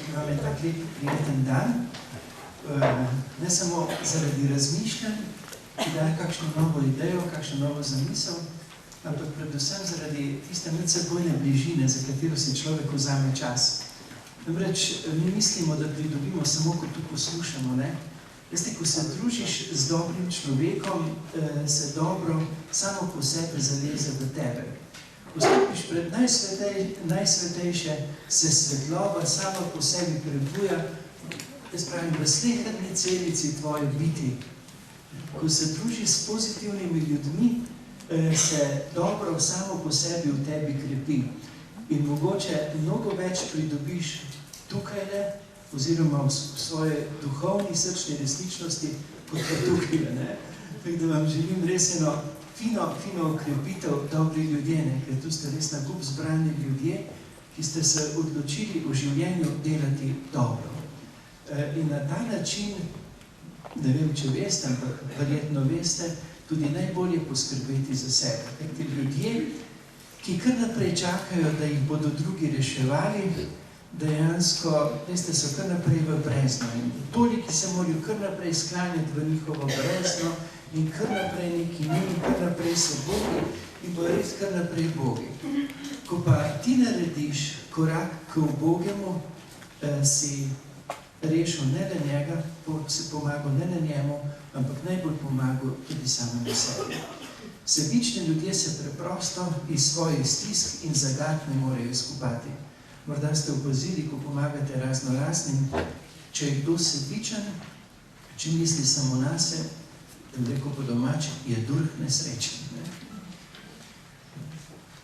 imam en tak lep prijeten dan, ne samo zaradi razmišljanj, ki daje kakšno novo idejo, kakšno novo zamisel, ampak predvsem zaradi tiste medsebojne bližine, za katero si človek vzame čas. Namreč, mi mislimo, da pridobimo samo, ko tu poslušamo, ne? Veste, ko se družiš z dobrim človekom, se dobro samo po sebi zaleze v tebe. Ko stopiš pred najsvetejše, se svetlova sama po sebi prebuja, jaz pravim, v sleherni celici tvoje biti. Ko se družiš s pozitivnimi ljudmi, se dobro samo po sebi v tebi krepi. In mogoče mnogo več pridobiš tukajle, oziroma v svoje duhovni srčni resničnosti, kot pa tukajle, ne? Tako da vam želim res eno fino okrepitev dobri ljudje, ne? Ker tu ste res na kup zbrani ljudje, ki ste se odločili v življenju delati dobro. In na ta način, ne vem, če veste, ampak verjetno veste, tudi najbolje poskrbeti za sebe. Ker ti ljudje, ki kar naprej čakajo, da jih bodo drugi reševali, dejansko, veste, so kar naprej v brezno. In toliki se morajo kar naprej sklanjati v njihovo brezno in kar naprej neki njim, kar naprej so Bogi in bo res kar naprej Bogi. Ko pa ti narediš korak k Bogemu, si rešil ne le njega, si pomagal ne le njemu, ampak najbolj pomagal tudi samemu sebi. Sebični ljudje se preprosto iz svojih stisk in zagat ne morejo izkopati. Morda ste opazili, ko pomagate raznoraznim, če je kdo sebičen, če misli samo nase, da rekel po domače, je durh nesrečen. Ne?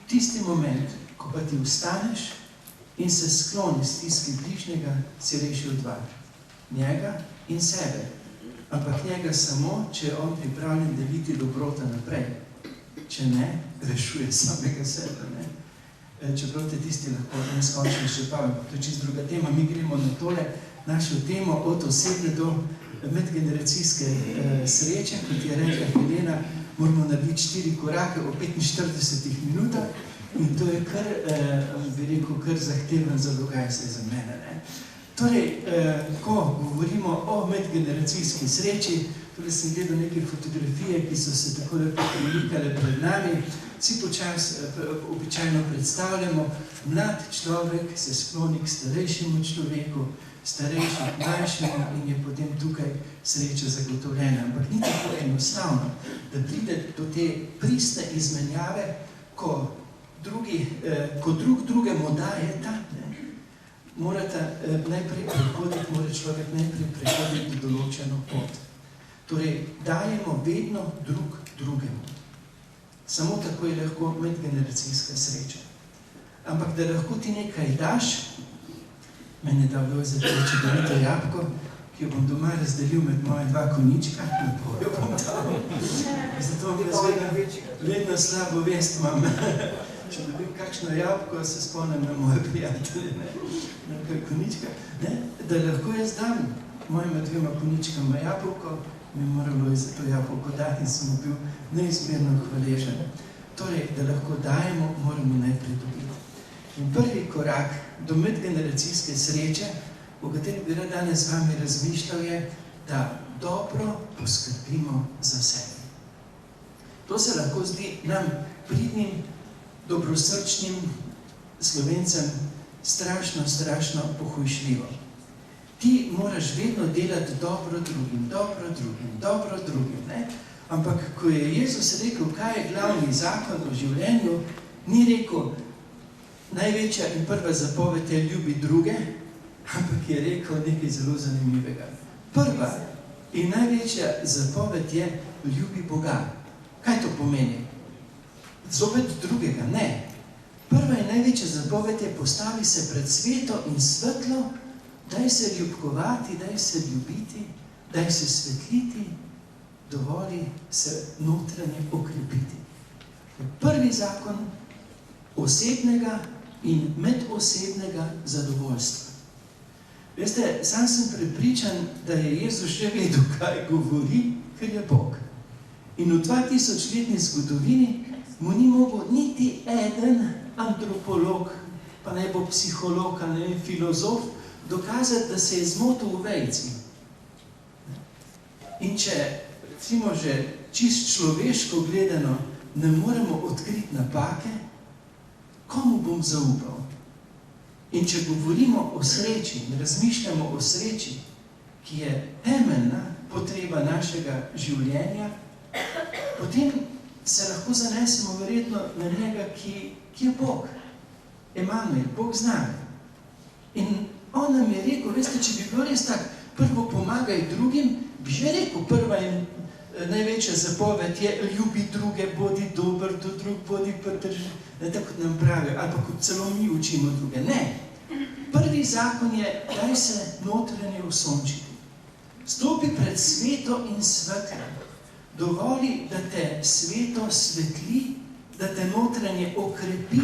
Tisti moment, ko pa ti vstaneš in se skloni stiski bližnjega, si rešil dva. Njega in sebe. Ampak njega samo, če je on pripravljen deliti dobrota naprej. Če ne, rešuje samega sebe. Ne? Čeprav te tisti lahko neskončno šepavim, to je čisto druga tema. Mi gremo na tole našo temo od osebne do medgeneracijske sreče, kot je rekla Helena, moramo narediti 4 korake v 45 minutah in to je kar, bi rekel, kar zahteven zalogaj se za mene. Ne? Torej, ko govorimo o medgeneracijski sreči, torej sem gledal neke fotografije, ki so se tako lepo prilikale pred nami, vsi običajno predstavljamo, mlad človek se skloni k starejšemu človeku, starejši k mlajšemu in je potem tukaj sreča zagotovljena. Ampak ni tako enostavno, da pride do te pristne izmenjave, ko drug drugemu dajeta, morata najprej prehoditi, mora človek najprej prehoditi določeno pot. Torej, dajemo vedno drug drugemu. Samo tako je lahko medgeneracijska sreča. Ampak da lahko ti nekaj daš, meni je dal zateči dolito jabko, ki jo bom doma razdelil med moje 2 konjička, lepo jo bom dal. Zato vedno slabo vest imam. Če dobim kakšno jabko, se spomnim na moje prijatelje, na kaj konjička. Da lahko jaz dam mojima 2 konjičkama jabolko, mi moralo za to jabolko dati in sem bil neizmerno hvaležen. Torej, da lahko dajemo, moramo najprej dobiti. In prvi korak do medgeneracijske sreče, o katerem bi rad danes z vami razmišljal, je, da dobro poskrbimo za sebe. To se lahko zdi nam pridnim, dobrosrčnim Slovencem strašno pohujšljivo. Ti moraš vedno delati dobro drugim, ne? Ampak, ko je Jezus rekel, kaj je glavni zakon v življenju, ni rekel, največja in prva zapoved je ljubi druge, ampak je rekel nekaj zelo zanimivega. Prva in največja zapoved je ljubi Boga. Kaj to pomeni? Zopet drugega? Ne. Prva in največja zapoved je postavi se pred sveto in svetlo, daj se ljubkovati, daj se ljubiti, daj se svetliti, dovoli se notranje okrepiti. Prvi zakon osebnega in medosebnega zadovoljstva. Veste, sam sem prepričan, da je Jezus že vedel, kaj govori, ker je Bog. In v 2000-letni zgodovini mu ni mogel niti eden antropolog, pa naj bo psiholog ali filozof, dokazati, da se je zmotil v vejici. In če, recimo že čist človeško gledano, ne moremo odkriti napake, komu bom zaupal? In če govorimo o sreči, razmišljamo o sreči, ki je temeljna potreba našega življenja, potem se lahko zanesemo verjetno na njega, ki je Bog. Emanuel, Bog z nami. In on nam je rekel, veste, če bi bilo res tak, prvo pomagaj drugim, bi že rekel, prva in največja zapoved je ljubi druge, bodi dober do drug, bodi pridržan, tako kot nam pravijo, ali pa kot celo mi učimo druge. Ne. Prvi zakon je, daj se notranje osončiti. Stopi pred sveto in svetlo. Dovoli, da te sveto svetli, da te notranje okrepi,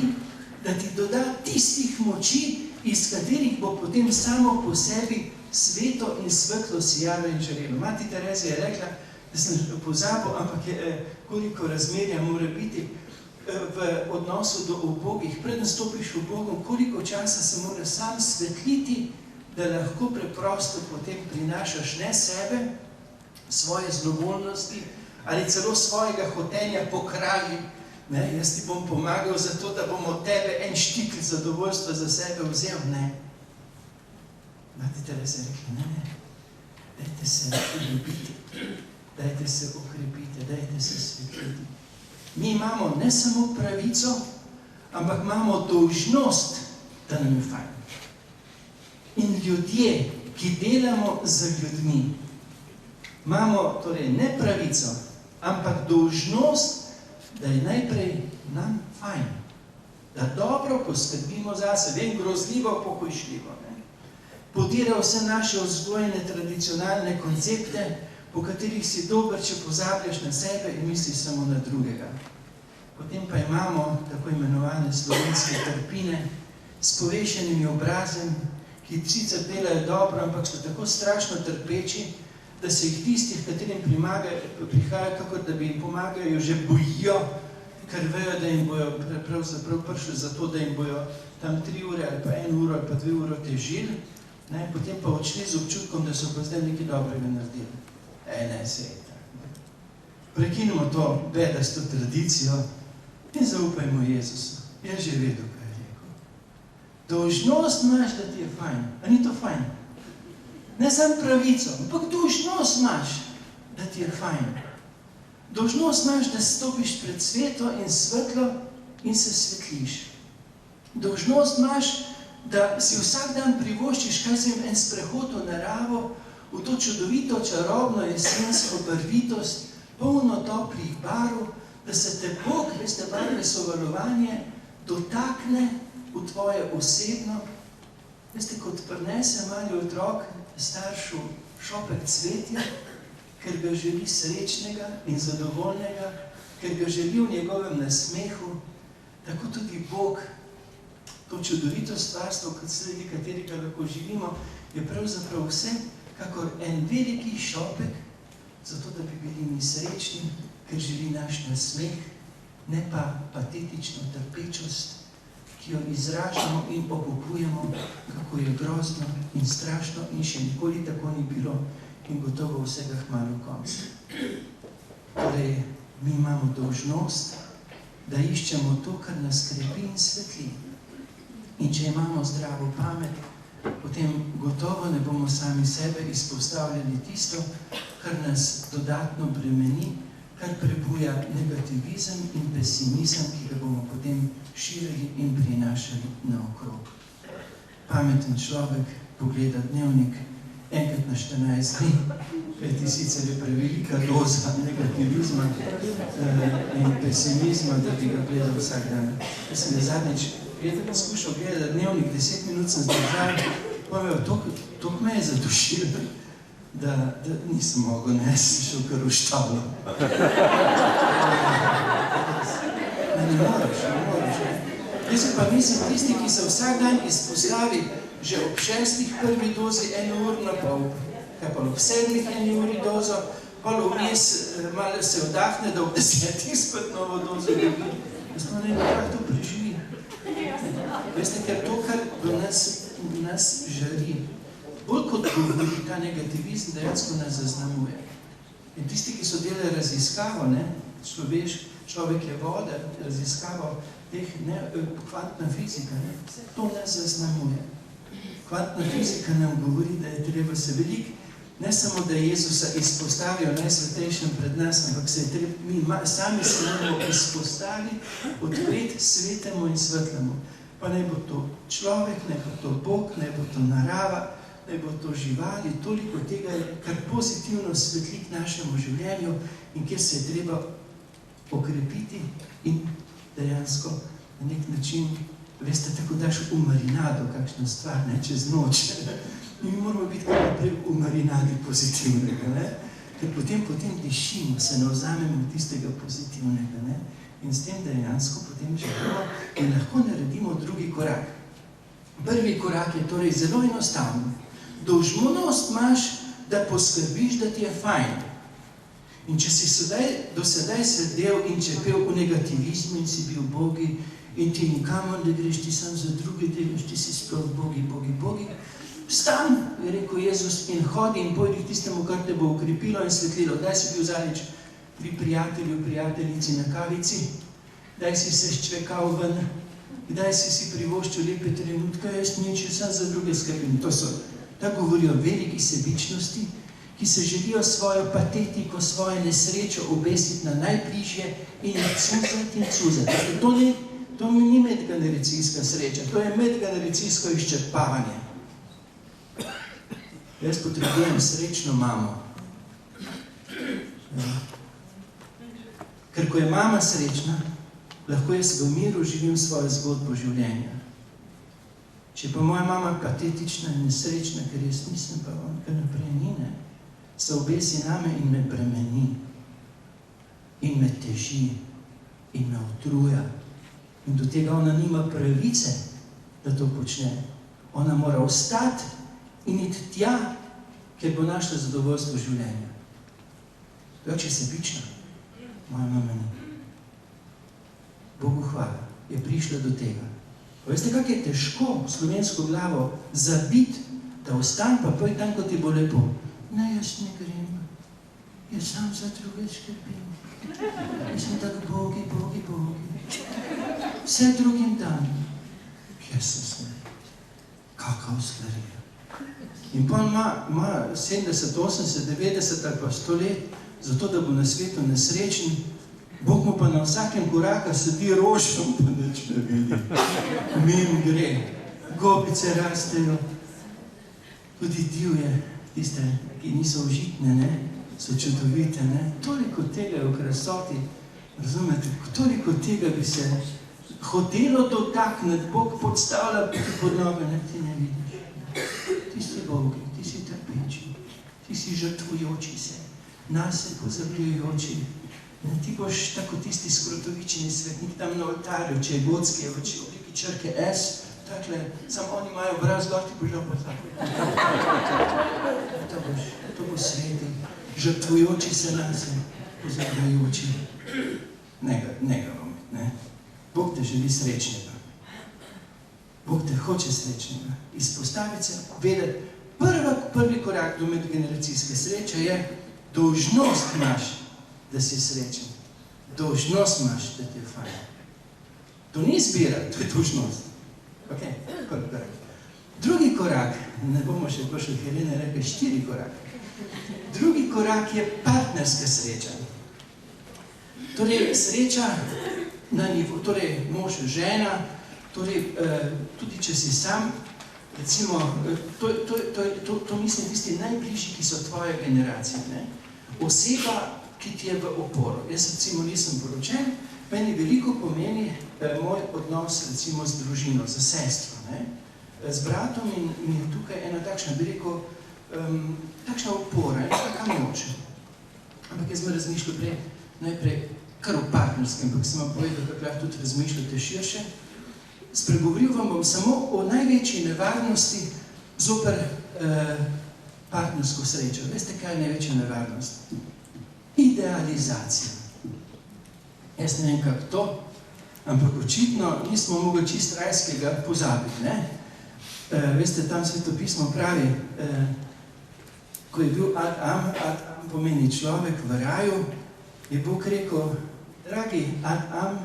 da ti doda tistih moči, iz katerih bo potem samo po sebi sveto in svetlo sijalo in žarelo. Mati Terezija je rekla, da sem pozabil, ampak koliko razmerja mora biti v odnosu do ubogih. Preden stopiš v Bogom, koliko časa se mora sam svetliti, da lahko preprosto potem prinašaš ne sebe, svoje zlovoljnosti ali celo svojega hotenja po kralji. Jaz ti bom pomagal zato, da bom od tebe en štikl zadovoljstva za sebe vzel. Ne. Mati Terezija je rekla, ne, dajte se ljubiti, dajte se okrepiti, dajte se svetliti. Mi imamo ne samo pravico, ampak imamo dolžnost, da nam je fajn. In ljudje, ki delamo z ljudmi, imamo torej ne pravico, ampak dolžnost, da je najprej nam fajn. Da dobro poskrbimo zase, vem, grozljivo, pokojšljivo. Podira vse naše vzgojene, tradicionalne koncepte, po katerih si dober, če pozabljaš na sebe in misliš samo na drugega. Potem pa imamo tako imenovane slovenske trpine s povešenimi obrazem, ki sicer delajo dobro, ampak so tako strašno trpeči, da se jih tistih, katerim prihajajo, kakor da bi jim pomagajo, že bojijo, ker vejo, da jim bojo pravzaprav prišli za to, da jim bojo tam 3 ure ali pa 1 uro ali pa 2 ure težili, potem pa odšli z občutkom, da so pa zdaj nekaj dobrega naredili. Ne, sej tako. Prekinimo to bedasto tradicijo in zaupajmo Jezusu. Je že vedel, kaj je rekel. Dolžnost imaš, da ti je fajn. A ni to fajn? Ne samo pravico, ampak dolžnost imaš, da ti je fajn. Dolžnost imaš, da stopiš pred sveto in svetlo in se svetliš. Dolžnost imaš, da si vsak dan privoščiš, kaj se en sprehod v naravo, v to čudovito, čarobno jesensko barvitost, polno toplih barv, da se te Bog, veste, barve so valovanje, dotakne v tvoje osebno. Veste, kot prinese mali otrok staršu šopek cvetja, ker ga želi srečnega in zadovoljnega, ker ga želi v njegovem nasmehu, tako tudi Bog, to čudovito stvarstvo, kot sredi katerega lahko živimo, je pravzaprav vse, kakor en veliki šopek, zato da bi bili mi srečni, ker želi naš nasmeh, ne pa patetično trpečost, ki jo izražamo in obokujemo, kako je grozno in strašno in še nikoli tako ni bilo in gotovo vsega hmalu konca. Torej, mi imamo dolžnost, da iščemo to, kar nas krepi in svetli. In če imamo zdravo pamet, potem gotovo ne bomo sami sebe izpostavljali tisto, kar nas dodatno bremeni, kar prebuja negativizem in pesimizem, ki ga bomo potem širili in prinašali naokrog. Pameten človek pogleda dnevnik enkrat na 14 dni, kajti sicer je prevelika doza negativizma in pesimizma, da bi ga gledal vsak dan. Jaz sem zadnjič skušal gledati dnevnik, 10 minut sem zdržal, pa me toliko me je zadušil, da nisem mogel, sem šel kar v štalo. Ne moraš. Jaz pa mislim, tisti, ki se vsak dan izpostavi že ob 6. prvi dozi 1 urno, pa ob 7. 1 uri dozo, pa vmes malo se vdahne, da ob 10. spet novo dozo dobi. Jaz pa ne to preživi. Veste, ker to, kar do nas nas žari. Bolj kot govori, ta negativizm dejansko nas zaznamuje. In tisti, ki so delali raziskavo, človek je voda, raziskavo teh, kvantna fizika, to nas zaznamuje. Kvantna fizika nam govori, da je treba se veliko, ne samo, da Jezusa izpostavijo najsvetejšem pred nas, ampak se je treba, mi sami se moramo izpostaviti, odpreti svetemu in svetlemu. Pa naj bo to človek, naj bo to Bog, naj bo to narava, naj bo to živali, toliko tega je, kar pozitivno svetli k našemu življenju in kjer se je treba okrepiti in dejansko na nek način, veste, tako daš v marinado kakšno stvar, ne, čez noč. Mi moramo biti kar naprej v marinadi pozitivnega, ne? Ker potem dišimo, se navzamemo tistega pozitivnega, ne? In s tem dejansko potem živimo in lahko naredimo drugi korak. Prvi korak je torej zelo enostavno. Dolžnost imaš, da poskrbiš, da ti je fajn. In če si do sedaj sedel in čepel v negativizmu in si bil bogi in ti nikamor ne greš, ti sam za druge delaš, ti si sploh bogi. Vstan, je rekel Jezus, in hodi in pojdi k tistemu, kar te bo ukrepilo in svetlilo. Kdaj si bil zadnjič pri prijatelju, prijateljici na kavici? Kdaj si se ščvekal ven? Kdaj si privoščil lepe trenutke? Jaz nič, sam za druge skrbim. To govorijo veliki sebičnosti, ki se želijo svojo patetiko, svojo nesrečo obesiti na najbližje in cuzati. To ni medgeneracijska sreča, to je medgeneracijsko izčrpavanje. Jaz potrebujem srečno mamo. Ker ko je mama srečna, lahko jaz v miru živim svojo zgodbo življenja. Če pa moja mama patetična in nesrečna, ker jaz nisem, pa on kar naprej ni, ne, se obesi name in me bremeni, in me teži, in me utruja. In do tega ona nima pravice, da to počne. Ona mora ostati in iti tja, ker bo našla zadovoljstvo življenja. Več je sebična, moja mama ni. Bogu hvala, je prišla do tega. Veste, kako je težko slovensko glavo zabiti, da ostane pa poj tam, ko ti bo lepo. Ne, jaz ne grem, jaz sam za druge skrbim. Jaz sem tako bogi. Vse drugim dan. Kje so se? Kakav stvari. In pa ima 70, 80, 90 ali pa 100 let, zato da bo na svetu nesrečen, Bog mu pa na vsakem koraka sedi rožom, pa nič ne vidi. Mim gre, gobice rastejo, tudi divje, tiste, ki niso užitne, ne, so čudovite, ne. Toliko tega je v krasoti, razumete, toliko tega bi se hotelo dotakniti, Bog podstavlja pod noge, ne, ti ne vidiš. Ti si bogi, ti si trpeči, ti si žrtvujoči se, nase pozabljujoči. Ti boš tako tisti skrotovičeni svetnik tam na oltarju, če je gotski, je v obliki črke S, takle, samo oni imajo obraz gor, ti boš dal pa tako. To bo sveti, žrtvujoči se nase, pozabljujoči. Ne ga vam, ne. Bog te želi srečnega. Bog te hoče srečnega. Izpostaviti se, vedeti, prvi korak do medgeneracijske sreče je, dolžnost imaš, da si srečen. Dolžnost imaš, da ti je fajn. To ni izbira, to je dolžnost. Ok, prvi korak. Drugi korak, ne bomo še pošli, Helena rekel, 4 korak. Drugi korak je partnerska sreča. Torej, sreča na nivo, torej mož, žena, torej, tudi če si sam, recimo, to mislim tisti najbližji, ki so tvoje generacije, ne? Oseba, ki ti je v oporu. Jaz recimo nisem poročen, meni veliko pomeni moj odnos recimo z družino, z sestro, ne? Z bratom in je tukaj ena takšna, bi rekel, takšna opora, ena taka moč. Ampak jaz sem razmišljal najprej kar o partnerskem, ampak sem vam povedal, kako lahko tudi razmišljate širše. Spregovoril vam bom samo o največji nevarnosti zoper partnersko srečo. Veste, kaj je največja nevarnost? Idealizacija. Jaz ne vem, kako to, ampak očitno nismo mogli čist rajskega pozabiti, ne? Veste, tam Svetopismo pravi, ko je bil Adam pomeni človek v raju, je Bog rekel, dragi Adam,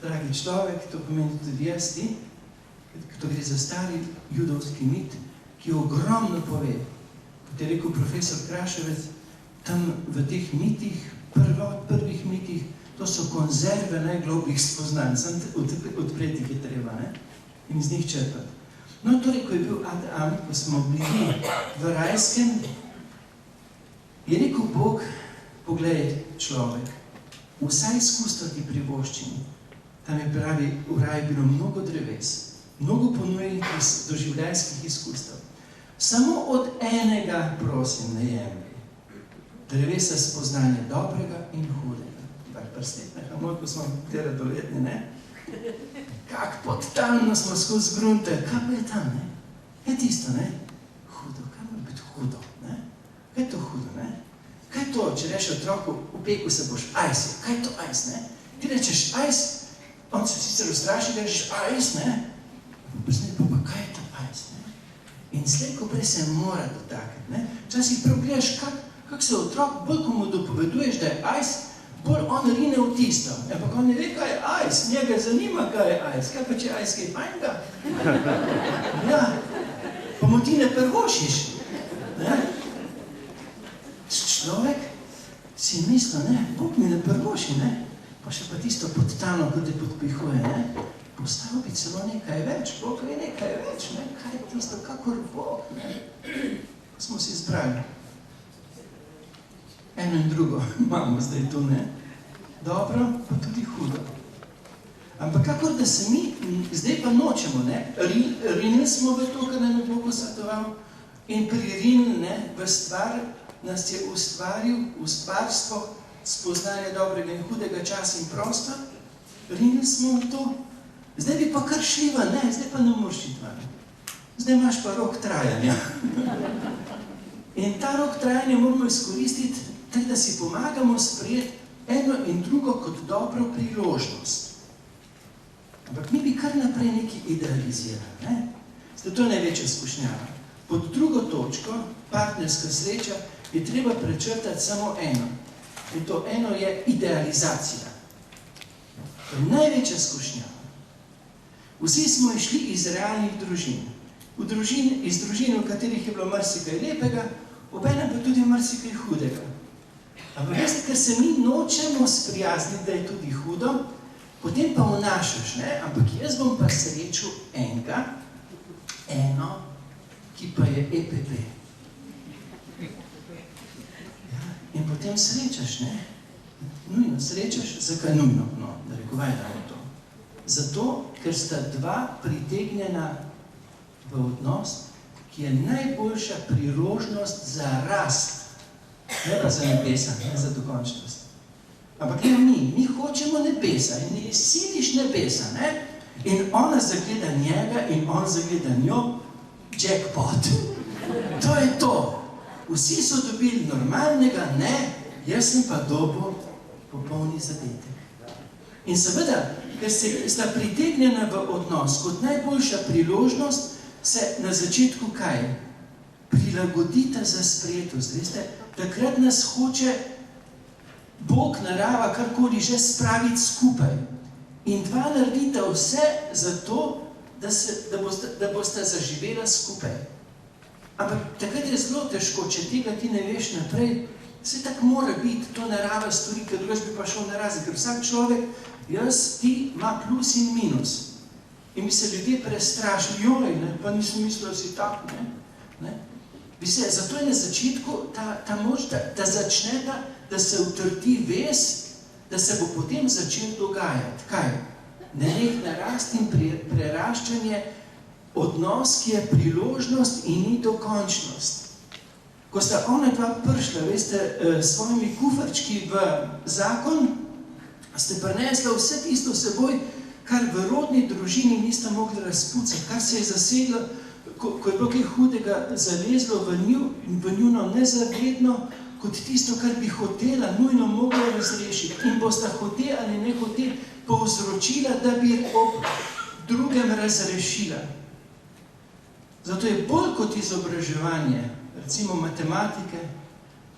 dragi človek, to pomeni tudi jaz ti, to gre za stari judovski mit, ki ogromno pove. Kot je rekel profesor Kraševec, tam v teh mitih, prvih mitih, to so konzerve najglobljih spoznanj, sem odpreti jih je treba, ne? In iz njih črpati. No, torej, ko je bil Adam, ko smo bili v rajskem, je rekel Bog, poglej človek, vsaj izkustva ti privoščini. Tam je pravi, v raju bilo mnogo dreves, mnogo ponujenih doživljajskih izkustev. Samo od enega, prosim, ne jemlji. Drevesa spoznanje dobrega in hudega. Bar prstnet, ko smo tera doletni, ne? Kak podtalno smo skozi grunte, kaj pa je tam, ne? Kaj je tisto, ne? Hudo, kaj mora biti hudo, ne? Kaj je to hudo, ne? Kaj je to, če reš otroku, v peku se boš ajs, kaj je to ajs, ne? Ti rečeš ajs, on se sicer ustraši, da rečeš ajs, ne? Prstnet, pa kaj je to ajs, ne? In slej, ko prej se mora dotakniti, ne? Včasih prav gledaš, kak se otrok, bolj ko mu dopoveduješ, da je ajs, bolj on rine v tisto. Ampak on ne ve, kaj je ajs, njega zanima, kaj je ajs. Kaj pa če ajs kaj fajnega? Ja, pa mu ti ne prvošiš. Ne? Človek si misli, ne, Bog mi ne prvoši, ne? Pa še pa tisto podtano, ko te podpihuje, ne? Postavil bi celo nekaj več, Bog ve nekaj več, ne? Kaj je tisto, kakor Bog, ne? Pa smo si izbrali. Eno in drugo imamo zdaj tu, ne? Dobro, pa tudi hudo. Ampak kakor, da se mi zdaj pa nočemo, ne? Rinili smo v to, kar nam je Bog svetoval, in pri rinili, ne, v stvar nas je ustvaril, v stvarstvo, spoznanje dobrega in hudega časa in prostor. Rinili smo v to. Zdaj bi pa kar šli ven, ne? Zdaj pa ne moreš iti ven. Zdaj imaš pa rok trajanja. In ta rok trajanja moramo izkoristiti, tak, da si pomagamo sprejeti eno in drugo kot dobro priložnost. Ampak mi bi kar naprej nekaj idealizirali, ne? Zdaj, to je največja skušnjava. Pod drugo točko, partnerska sreča, je treba prečrtati samo eno. In to eno je idealizacija. To je največja skušnjava. Vsi smo išli iz realnih družin. Iz družin, v katerih je bilo marsikaj lepega, obenem pa tudi marsikaj hudega. Ampak veste, ker se mi nočemo sprijazniti, da je tudi hudo, potem pa vnašaš, ne? Ampak jaz bom pa srečal eno, ki pa je EPP. Ja, in potem srečaš, ne? Nujno srečaš, zakaj nujno? No, da rekovaj damo to. Zato, ker sta dva pritegnjena v odnos, ki je najboljša priložnost za rast. Ne pa za nebesa, ne za dokončnost. Ampak ne mi hočemo nebesa in ne siliš nebesa, ne? In ona zagleda njega in on zagleda njo, jackpot. To je to. Vsi so dobili normalnega, ne, jaz sem pa dobil popolni zadetek. In seveda, ker sta pritegnjena v odnos kot najboljša priložnost, se na začetku kaj? Prilagodita za sprejetost, veste? Takrat nas hoče Bog, narava, karkoli že spraviti skupaj. In dva naredita vse za to, da bosta zaživela skupaj. Ampak takrat je zelo težko, če tega ti ne veš naprej, vse tako mora biti, to narava stori, ker drugač bi pa šel narazen, ker vsak človek, jaz, ti, ima plus in minus. In bi se ljudje prestrašili, joj, ne, pa nisem mislil, da si tak, ne. Zato je na začetku ta moč, da začneta, da se utrdi vez, da se bo potem začel dogajati. Kaj? Nenehna rast in preraščanje, odnos, ki je priložnost in ni dokončnost. Ko sta ona dva prišla, veste, s svojimi kufrčki v zakon, ste prinesla vse tisto seboj, kar v rodni družini nista mogli razpucati, kar se je zasedlo, ko je bilo kaj hudega zalezlo v njuno nezavedno, kot tisto, kar bi hotela, nujno mogla razrešiti. In bosta hote ali ne hote povzročila, da bi ob drugem razrešila. Zato je bolj kot izobraževanje, recimo matematike,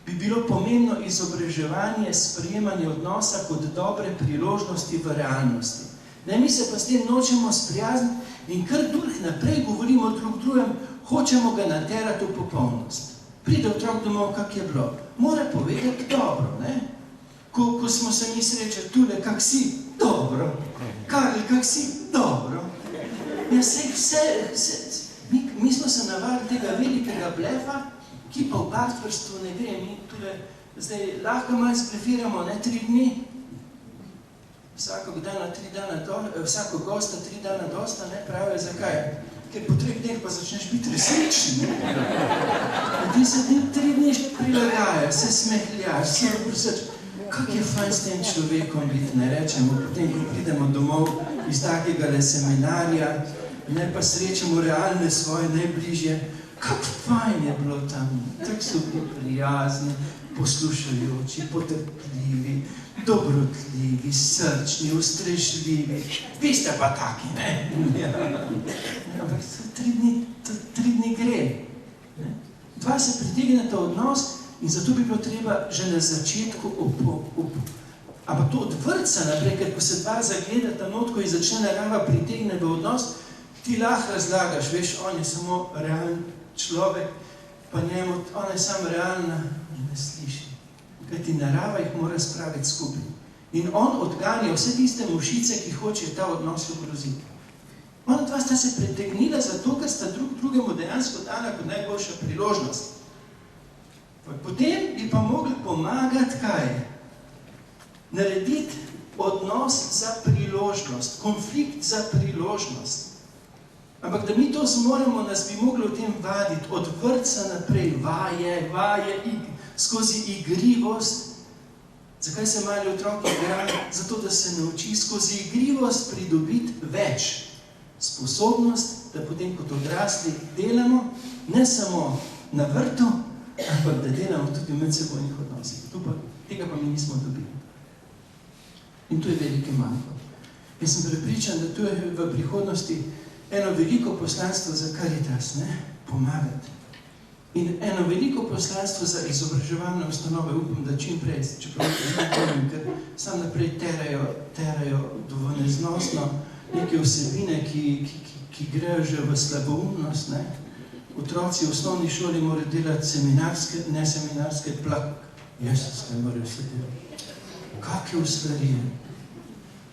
bi bilo pomembno izobraževanje, sprejemanje odnosa kot dobre priložnosti v realnosti. Ne, mi se pa s tem nočemo sprijazniti in kar naprej govorimo drug drugem, hočemo ga naterati v popolnost. Pride otrok domov, kak je bilo. Mora povedati dobro, ne? Ko smo se mi srečali tule, kak si, dobro. Karel, kak si, dobro. Ja, mi smo se navadili tega velikega blefa, ki pa v partnerstvu ne gre. Mi tule zdaj lahko malo splefiramo, ne, 3 dni. Vsako gosta 3 dana dosta, ne, pravijo, zakaj? Ker po 3 dneh pa začneš biti resničen. Ti se 3 dni prilagajajo, se smehljaš, se vprašaš, kak je fajn s tem človekom biti, ne rečemo, potem, ko pridemo domov iz takega seminarja, ne pa srečamo realne svoje najbližje, kak fajn je bilo tam, tako so bili prijazni, poslušajoči, potrpljivi, dobrotljivi, srčni, ustrežljivi. Vi ste pa taki, ne? Ampak 3 dni gre. 2 se pritegneta odnos in zato bi bilo treba že na začetku ampak to od vrtca naprej, ker ko se 2 zagledata notko in začne narava pritegne v odnos, ti lahko razlagaš, veš, on je samo realen človek, pa njemu, ona je samo realna, ne sliši. Kajti narava jih mora spraviti skupaj. In on odganja vse tiste mušice, ki hočejo ta odnos ogroziti. Ona 2 sta se pritegnila zato, ker sta drugemu dejansko dala kot najboljša priložnost. Potem bi pa mogli pomagati kaj? Narediti odnos za priložnost, konflikt za priložnost. Ampak da mi to zmoremo, nas bi mogli o tem vaditi, od vrtca naprej, vaje, skozi igrivost. Zakaj se mali otrok igra? Zato, da se nauči skozi igrivost pridobiti več. Sposobnost, da potem kot odrasli delamo, ne samo na vrtu, ampak da delamo tudi v medsebojnih odnosih. Tega pa mi nismo dobili. In to je veliki manjko. Jaz sem prepričan, da to je v prihodnosti eno veliko poslanstvo za Karitas, ne? Pomagati. In eno veliko poslanstvo za izobraževalne ustanove, upam, da čim prej, čeprav ker sam naprej terajo v neznosno neke vsebine, ki grejo že v slaboumnost, ne? Otroci v osnovni šoli morajo delati neseminarske Jezus, kaj morajo vse delati. Kakve ustvarije?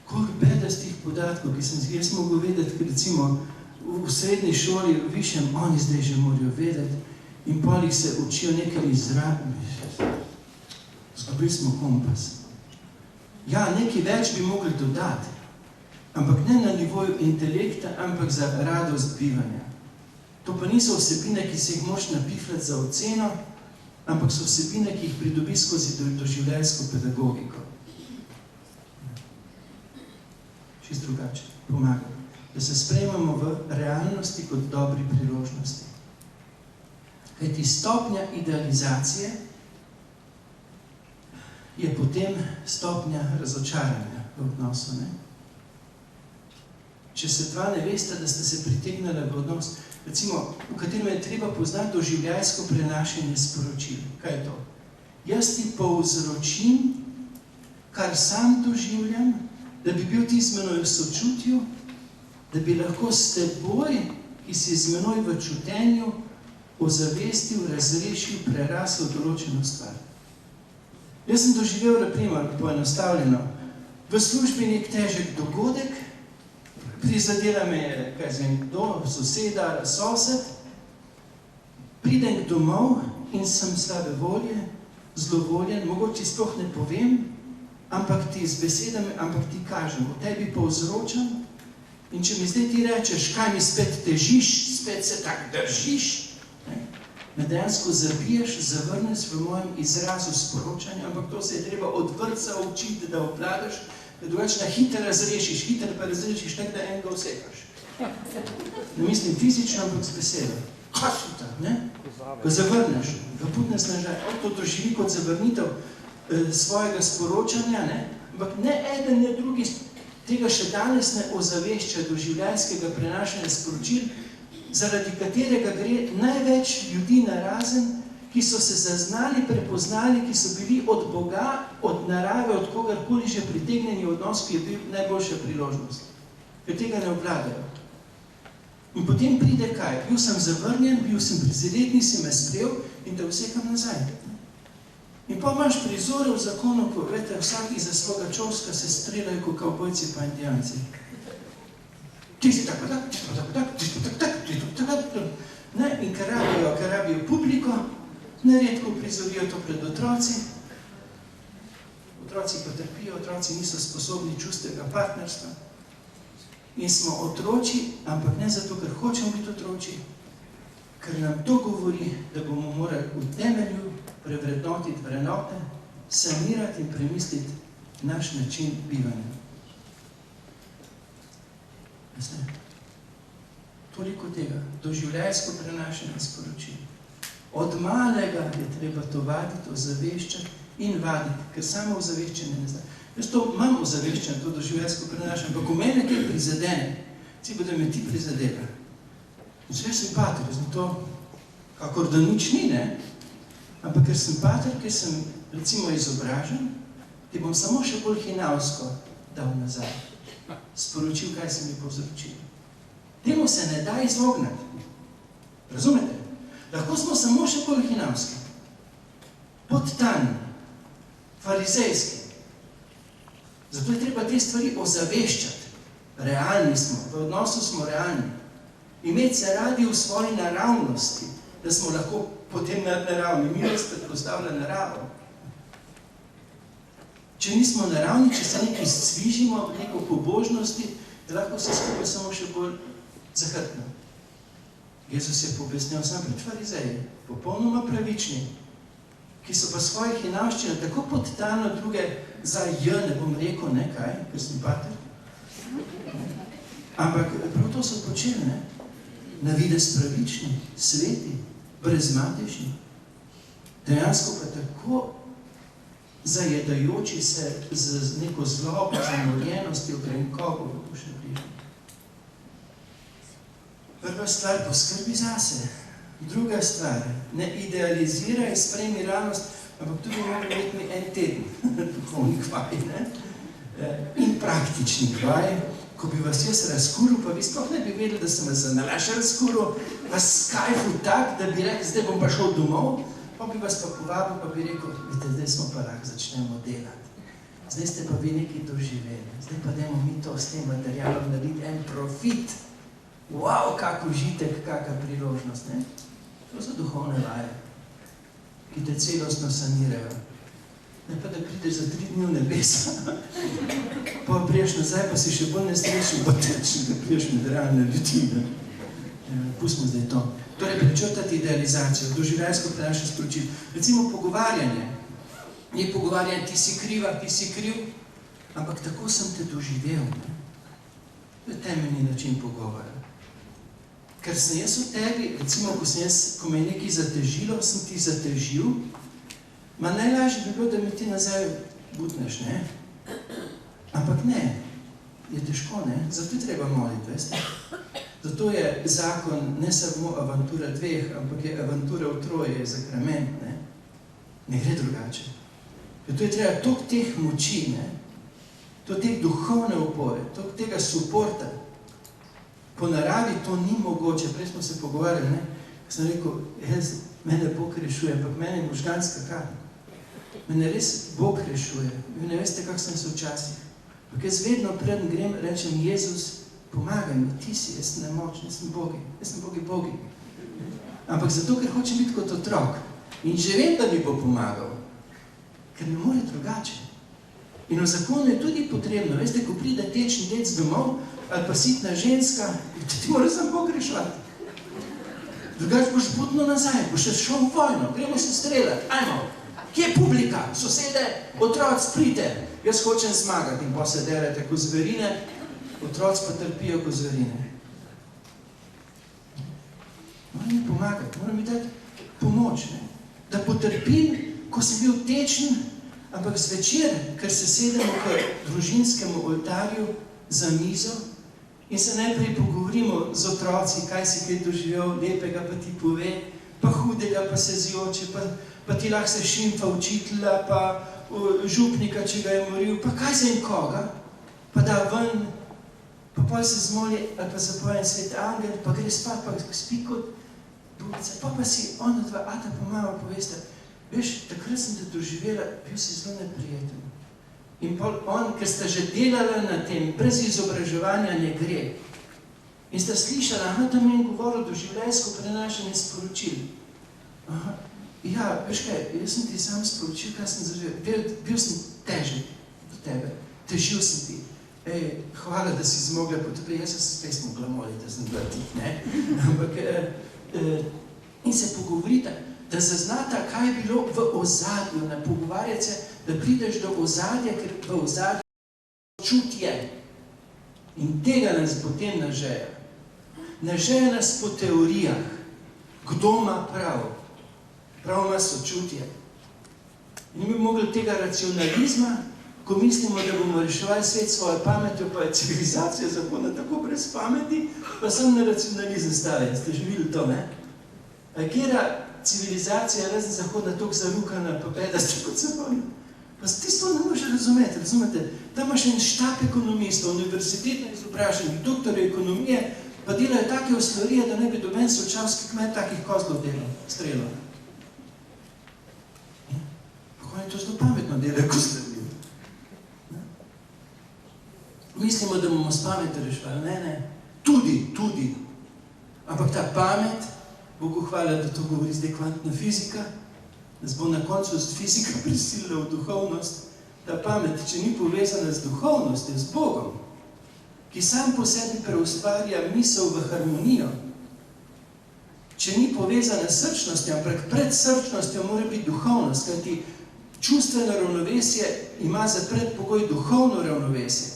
Koliko bedastih podatkov, ki sem jaz mogel vedeti, recimo v srednji šoli, v višjem, oni zdaj že morajo vedeti, in polih se učijo nekaj izrabi. Zgubili smo kompas. Ja, nekaj več bi mogli dodati, ampak ne na nivoju intelekta, ampak za radost bivanja. To pa niso vsebine, ki se jih moš napifljati za oceno, ampak so vsebine, ki jih pridobi skozi doživljajsko pedagogiko. Čist drugače, pomagam. Da se sprejmemo v realnosti kot dobri priložnosti. Kajti stopnja idealizacije je potem stopnja razočaranja v odnosu, ne? Če se 2 ne veste, da ste se pritegnili v odnos, recimo, v katerem je treba poznati doživljajsko prenašanje sporočil. Kaj je to? Jaz ti povzročim, kar sam doživljam, da bi bil ti z menoj v sočutju, da bi lahko s teboj, ki si z menoj v čutenju, ozavestil, razrešil, prerasel določeno stvar. Jaz sem doživel, naprimer, poenostavljeno, v službi nek težek dogodek, prizadela me je, kaj zvem, kdo, soseda, sosed, pridem domov in sem slabe volje, zlovoljen, mogoče sploh ne povem, ampak ti z besedami, ampak ti kažem, o tebi povzročam, in če mi zdaj ti rečeš, kaj mi spet težiš, spet se tak držiš, me dejansko zabiješ, zavrneš v mojem izrazu sporočanja, ampak to se je treba od vrtca učiti, da obvladaš, da drugače na hitro razrešiš, hitro pa razrešiš, tak da enega vsekaš. Ne mislim fizično, ampak z besedo. Kašuta, ne? Ko zavrneš, ga putne snažaj, to doživi kot zavrnitev svojega sporočanja, ne? Ampak ne eden, ne drugi tega še danes ne ozavešča doživljajskega prenašanja sporočil, zaradi katerega gre največ ljudi narazen, ki so se zaznali, prepoznali, ki so bili od Boga, od narave, od kogarkoli že pritegnjeni odnos, ki je bil najboljša priložnost. Ker tega ne obvladajo. In potem pride kaj? Bil sem zavrnjen, bil sem prizadet, nisi me sprejel in te vsekam nazaj. In pa imaš prizore v zakonu, ko vete, vsak iza svoga čovska se streljajo kot kavbojci pa indijanci. Ti si tako tak, ti si tako tak, ti si tako tak, ti si tako tak. In ker rabijo publiko, neredko prizorijo to pred otroci. Otroci pa trpijo, otroci niso sposobni čustega partnerstva. In smo otroči, ampak ne zato, ker hočemo biti otroči, ker nam to govori, da bomo morali v temelju prevrednotiti vrednote, sanirati in premisliti naš način bivanja. Veste? Toliko tega, doživljajsko prenašanje sporočil. Od malega je treba to vaditi, ozaveščati in vaditi, ker samo ozaveščanje ne zna. Jaz to imam ozaveščanje, to doživljajsko prenašanje, ampak v mene kaj prizadene, si bo, da me ti prizadeva. In vse sem pater, jaz to, kakor da nič ni, ne? Ampak ker sem pater, ker sem recimo izobražen, ti bom samo še bolj hinavsko dal nazaj. Sporočil, kaj sem mi povzročil. Temu se ne da izognati. Razumete? Lahko smo samo še bolj hinavski, podtanji, farizejski. Zato je treba te stvari ozaveščati. Realni smo, v odnosu smo realni. Imeti se radi v svoji naravnosti, da smo lahko potem nadnaravni. Milost predpostavlja naravo. Če nismo naravni, če se nekaj svižimo, neko pobožnosti, je lahko se skupaj samo še bolj zahrbno. Jezus je poobjasnil sam pred farizeji, popolnoma pravični, ki so pa svojih hinavščina tako podtano druge za ne bom rekel, ne kaj, ker sem pater. Ampak prav to so počeli, ne? Na videz pravični, sveti, brezmadežni. Dejansko pa tako zajedajoči se z neko zlobo, zamorjenostjo, grenkovo v dušnem bližnjem. Prva stvar, poskrbi zase. Druga stvar, ne idealiziraj, sprejmi realnost, ampak tudi moram imeti en teden duhovnih vaj, ne? In praktičnih vaj, ko bi vas jaz razkuril, pa vi sploh ne bi vedeli, da sem vas zanalaš razkuril, vas skajfil tak, da bi rekel, zdaj bom pa šel domov, pa bi vas pa povabil, pa bi rekel, vidite, zdaj smo pa lahko začnemo delati. Zdaj ste pa vi nekaj doživeli, zdaj pa dajmo mi to s tem materialom narediti en profit. Wow, kak užitek, kaka priložnost, ne? To so duhovne vaje, ki te celostno sanirajo. Ne pa, da prideš za 3 dni v nebesa, pa priješ nazaj, pa si še bolj nestrešen, pa tečni, da priješ med realne ljudi. Pustimo zdaj to. Torej, prečrtati idealizacijo, doživljajsko prenašanje sporočil. Recimo pogovarjanje. Ni pogovarjanje, ti si kriva, ti si kriv, ampak tako sem te doživel. To je temeljni način pogovora. Ker sem jaz v tebi, recimo, ko me je nekaj zatežilo, sem ti zatežil, ma najlažje bi bilo, da mi ti nazaj butneš, ne? Ampak ne, je težko, ne? Zato je treba moliti, veste? Zato je zakon ne samo avantura 2, ampak je avantura v 3, je zakrament, ne? Ne gre drugače. Zato je treba toliko teh moči, ne? To teh duhovne opore, toliko tega suporta. Po naravi to ni mogoče. Prej smo se pogovarjali, ne? Sem rekel, mene Bog rešuje, ampak mene je možganska kar. Mene res Bog rešuje. Vi ne veste, kak sem se včasih. Ampak jaz vedno preden grem, rečem, Jezus, pomagaj mi, ti si, jaz sem nemočen, jaz sem Bogi, jaz sem Bogi. Ampak zato, ker hočem biti kot otrok. In že vem, da mi bo pomagal. Ker ne more drugače. In v zakonu je tudi potrebno, veste, ko pride tečni dec domov, ali pa sitna ženska, ti mora sam Bog rešvati. Drugač boš butno nazaj, boš šel v vojno, gremo se streljati, ajmo. Kje je publika? Sosede, otroci, prite. Jaz hočem zmagati in pa se derete kot zverine, otroci pa trpijo kot zverine. Moram mi pomagati, moram mi dati pomoč, ne? Da potrpim, ko sem bil tečen, ampak zvečer, ker se sedemo k družinskemu oltarju za mizo in se najprej pogovorimo z otroci, kaj si kaj doživel, lepega pa ti pove, pa hudega pa se zjoče, pa ti lahko se šimfa učitelja, pa župnika, če ga je moril, pa kaj za in koga, pa da ven, pa pol se zmoli, ali pa zapoje en svet angel, pa gre spat, pa spi kot dulica, pa si ona dva, ata pa mama povesta, veš, takrat sem te doživela, bil si zelo neprijeten. In pol on, ker sta že delala na tem, brez izobraževanja ne gre. In sta slišala, aha, tam je govoril doživljajsko prenašanje sporočil. Aha, ja, veš kaj, jaz sem ti sam sporočil, kaj sem zaživel. Bil sem težek do tebe, težil sem ti. Hvala, da si zmogla potopiti, jaz sem se spet mogla moliti, da sem bila tih, ne? Ampak, in se pogovorita, da zaznata, kaj je bilo v ozadju, ne pogovarjati se, da prideš do ozadja, ker v ozadju čutje. In tega nas potem nažeja. Nažeja nas po teorijah, kdo ima prav. Prav ima sočutje. In mi bi mogli tega racionalizma, ko mislimo, da bomo reševali svet svojo pametjo, pa je civilizacija zahodna tako brez pameti, pa sem na racionalizem stavljen. Ste že videli to, ne? A kjera civilizacija, razen zahodna, toliko zarukana, pa bedasta kot zahodna. Pa tisto ne može razumeti, razumete? Tam imaš en štab ekonomistov, univerzitetno izobraženih, doktorjev ekonomije, pa delajo take oslarije, da ne bi doben sočavski kmet takih kozlov delal, strelal. Pa oni to zelo pametno delajo, ko sledijo. Mislimo, da bomo s pametjo rešvali. Ne. Tudi. Ampak ta pamet, Bogu hvala, da to govori zdaj kvantna fizika, da se bo na koncu fizika prisilila v duhovnost. Ta pamet, če ni povezana z duhovnostjo, z Bogom, ki sam po sebi preustvarja misel v harmonijo, če ni povezana s srčnostjo, ampak pred srčnostjo mora biti duhovnost, kajti čustveno ravnovesje ima za predpogoj duhovno ravnovesje.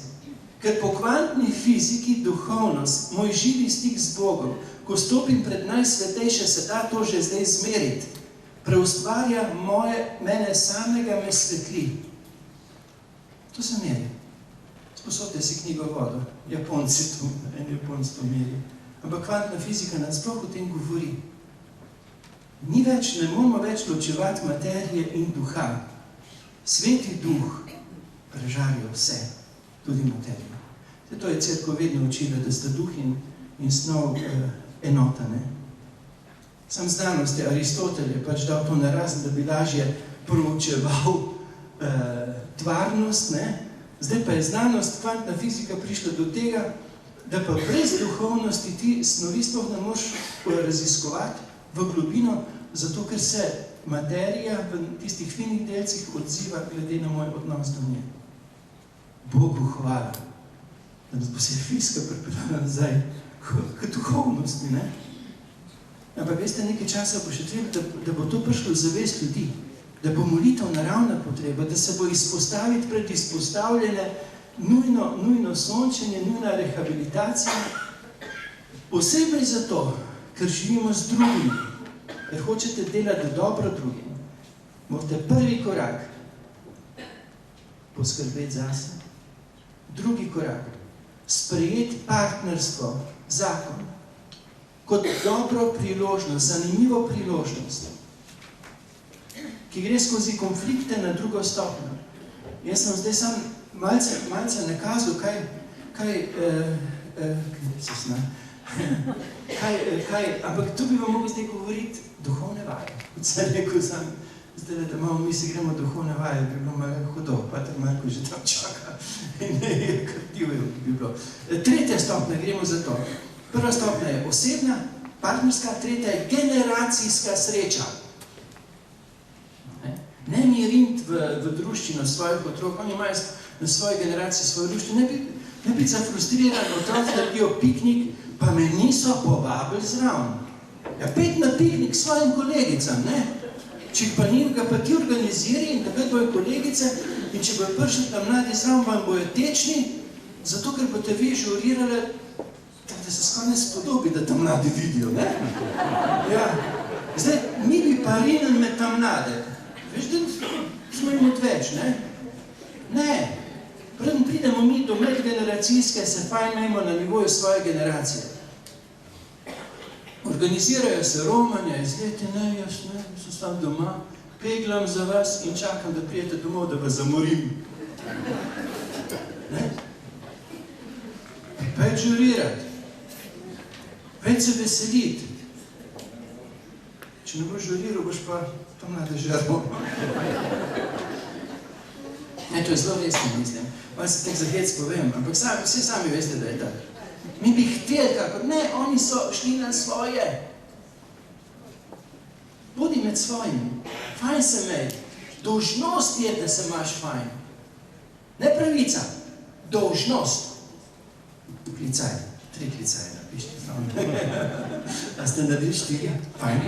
Ker po kvantni fiziki duhovnost, moj živi stik z Bogom, ko stopim pred najsvetejše, se da to že zdaj zmeriti, preustvarja mene samega, me svetli. To se meri. Sposodite si knjigo vodo. Japonci to, en Japonc to meri. Ampak kvantna fizika nas sploh o tem govori. Ne moramo več ločevati materije in duha. Sveti duh prežarja vse, tudi materijo. To je cerkev vedno učila, da sta duh in snov enota, ne? Sam znanost je, Aristotel je pač dal to narazen, da bi lažje proučeval tvarnost, ne? Zdaj pa je znanost, kvantna fizika prišla do tega, da pa brez duhovnosti ti snovi sploh ne moš raziskovati v globino, zato ker se materija v tistih finih delcih odziva glede na moj odnos do nje. Bogu hvala, da nas bo se fizika pripeljala nazaj k duhovnosti, ne? Ampak veste, nekaj časa bo še treba, da bo to prišlo v zavest ljudi, da bo molitev naravna potreba, da se bo izpostaviti pred izpostavljene, nujno sončenje, nujna rehabilitacija. Posebej zato, ker živimo z drugimi, ker hočete delati dobro drugim. Morate prvi korak poskrbeti zase, drugi korak sprejeti partnerstvo, zakon, kot dobro priložnost, zanimivo priložnost, ki gre skozi konflikte na drugo stopnjo. Jaz sem zdaj sam malce nakazal, ampak tu bi vam mogel zdaj govoriti duhovne vaje. Kot sem rekel sam, zdaj, da malo mi se gremo duhovne vaje, bi bilo malo hudo, Pater Marko že tam čaka in je kardijo, bi bilo. Tretja stopnja, gremo za to. Prva stopnja je osebna, partnerska, tretja je generacijska sreča. Ne mirimiti v druščino svojih otrok, oni imajo na svoji generaciji svojo druščino, ne biti zafrustriran otroci, da bijo piknik, pa me niso povabili zraven. Ja, pet na piknik svojim kolegicam, ne? Če pa njim ga pa ti organiziri in takrat bojo kolegice in če bojo prišli tam mladi zraven, vam bojo tečni, zato ker boste vi žurirali, da se skoraj ne spodobi, da tam mladi vidijo, ne? Ja. Zdaj, mi bi pa rinili med tam mlade. Veš, da smo jim odveč, ne? Ne. preden pridemo mi do medgeneracijske, se fajn imamo na nivoju svoje generacije. Organizirajo se romanja, izleti, ne, jaz ne, sem sam doma, peglam za vas in čakam, da prijete domov, da vas zamorim. Ne? Pejt žurirati, pejt se veseliti. Če ne boš žuriral, boš pa to mlade žrlo. Ne, to je zelo resno, mislim. Malo se tek za hec povem, ampak vsi sami veste, da je tako. Mi bi hteli kako, ne, oni so šli na svoje. Bodi med svojimi, fajn se imej. Dolžnost je, da se imaš fajn. Ne pravica, dolžnost. Klicaj, 3 klicaje napišite zraven. A ste naredili 4? Fajn.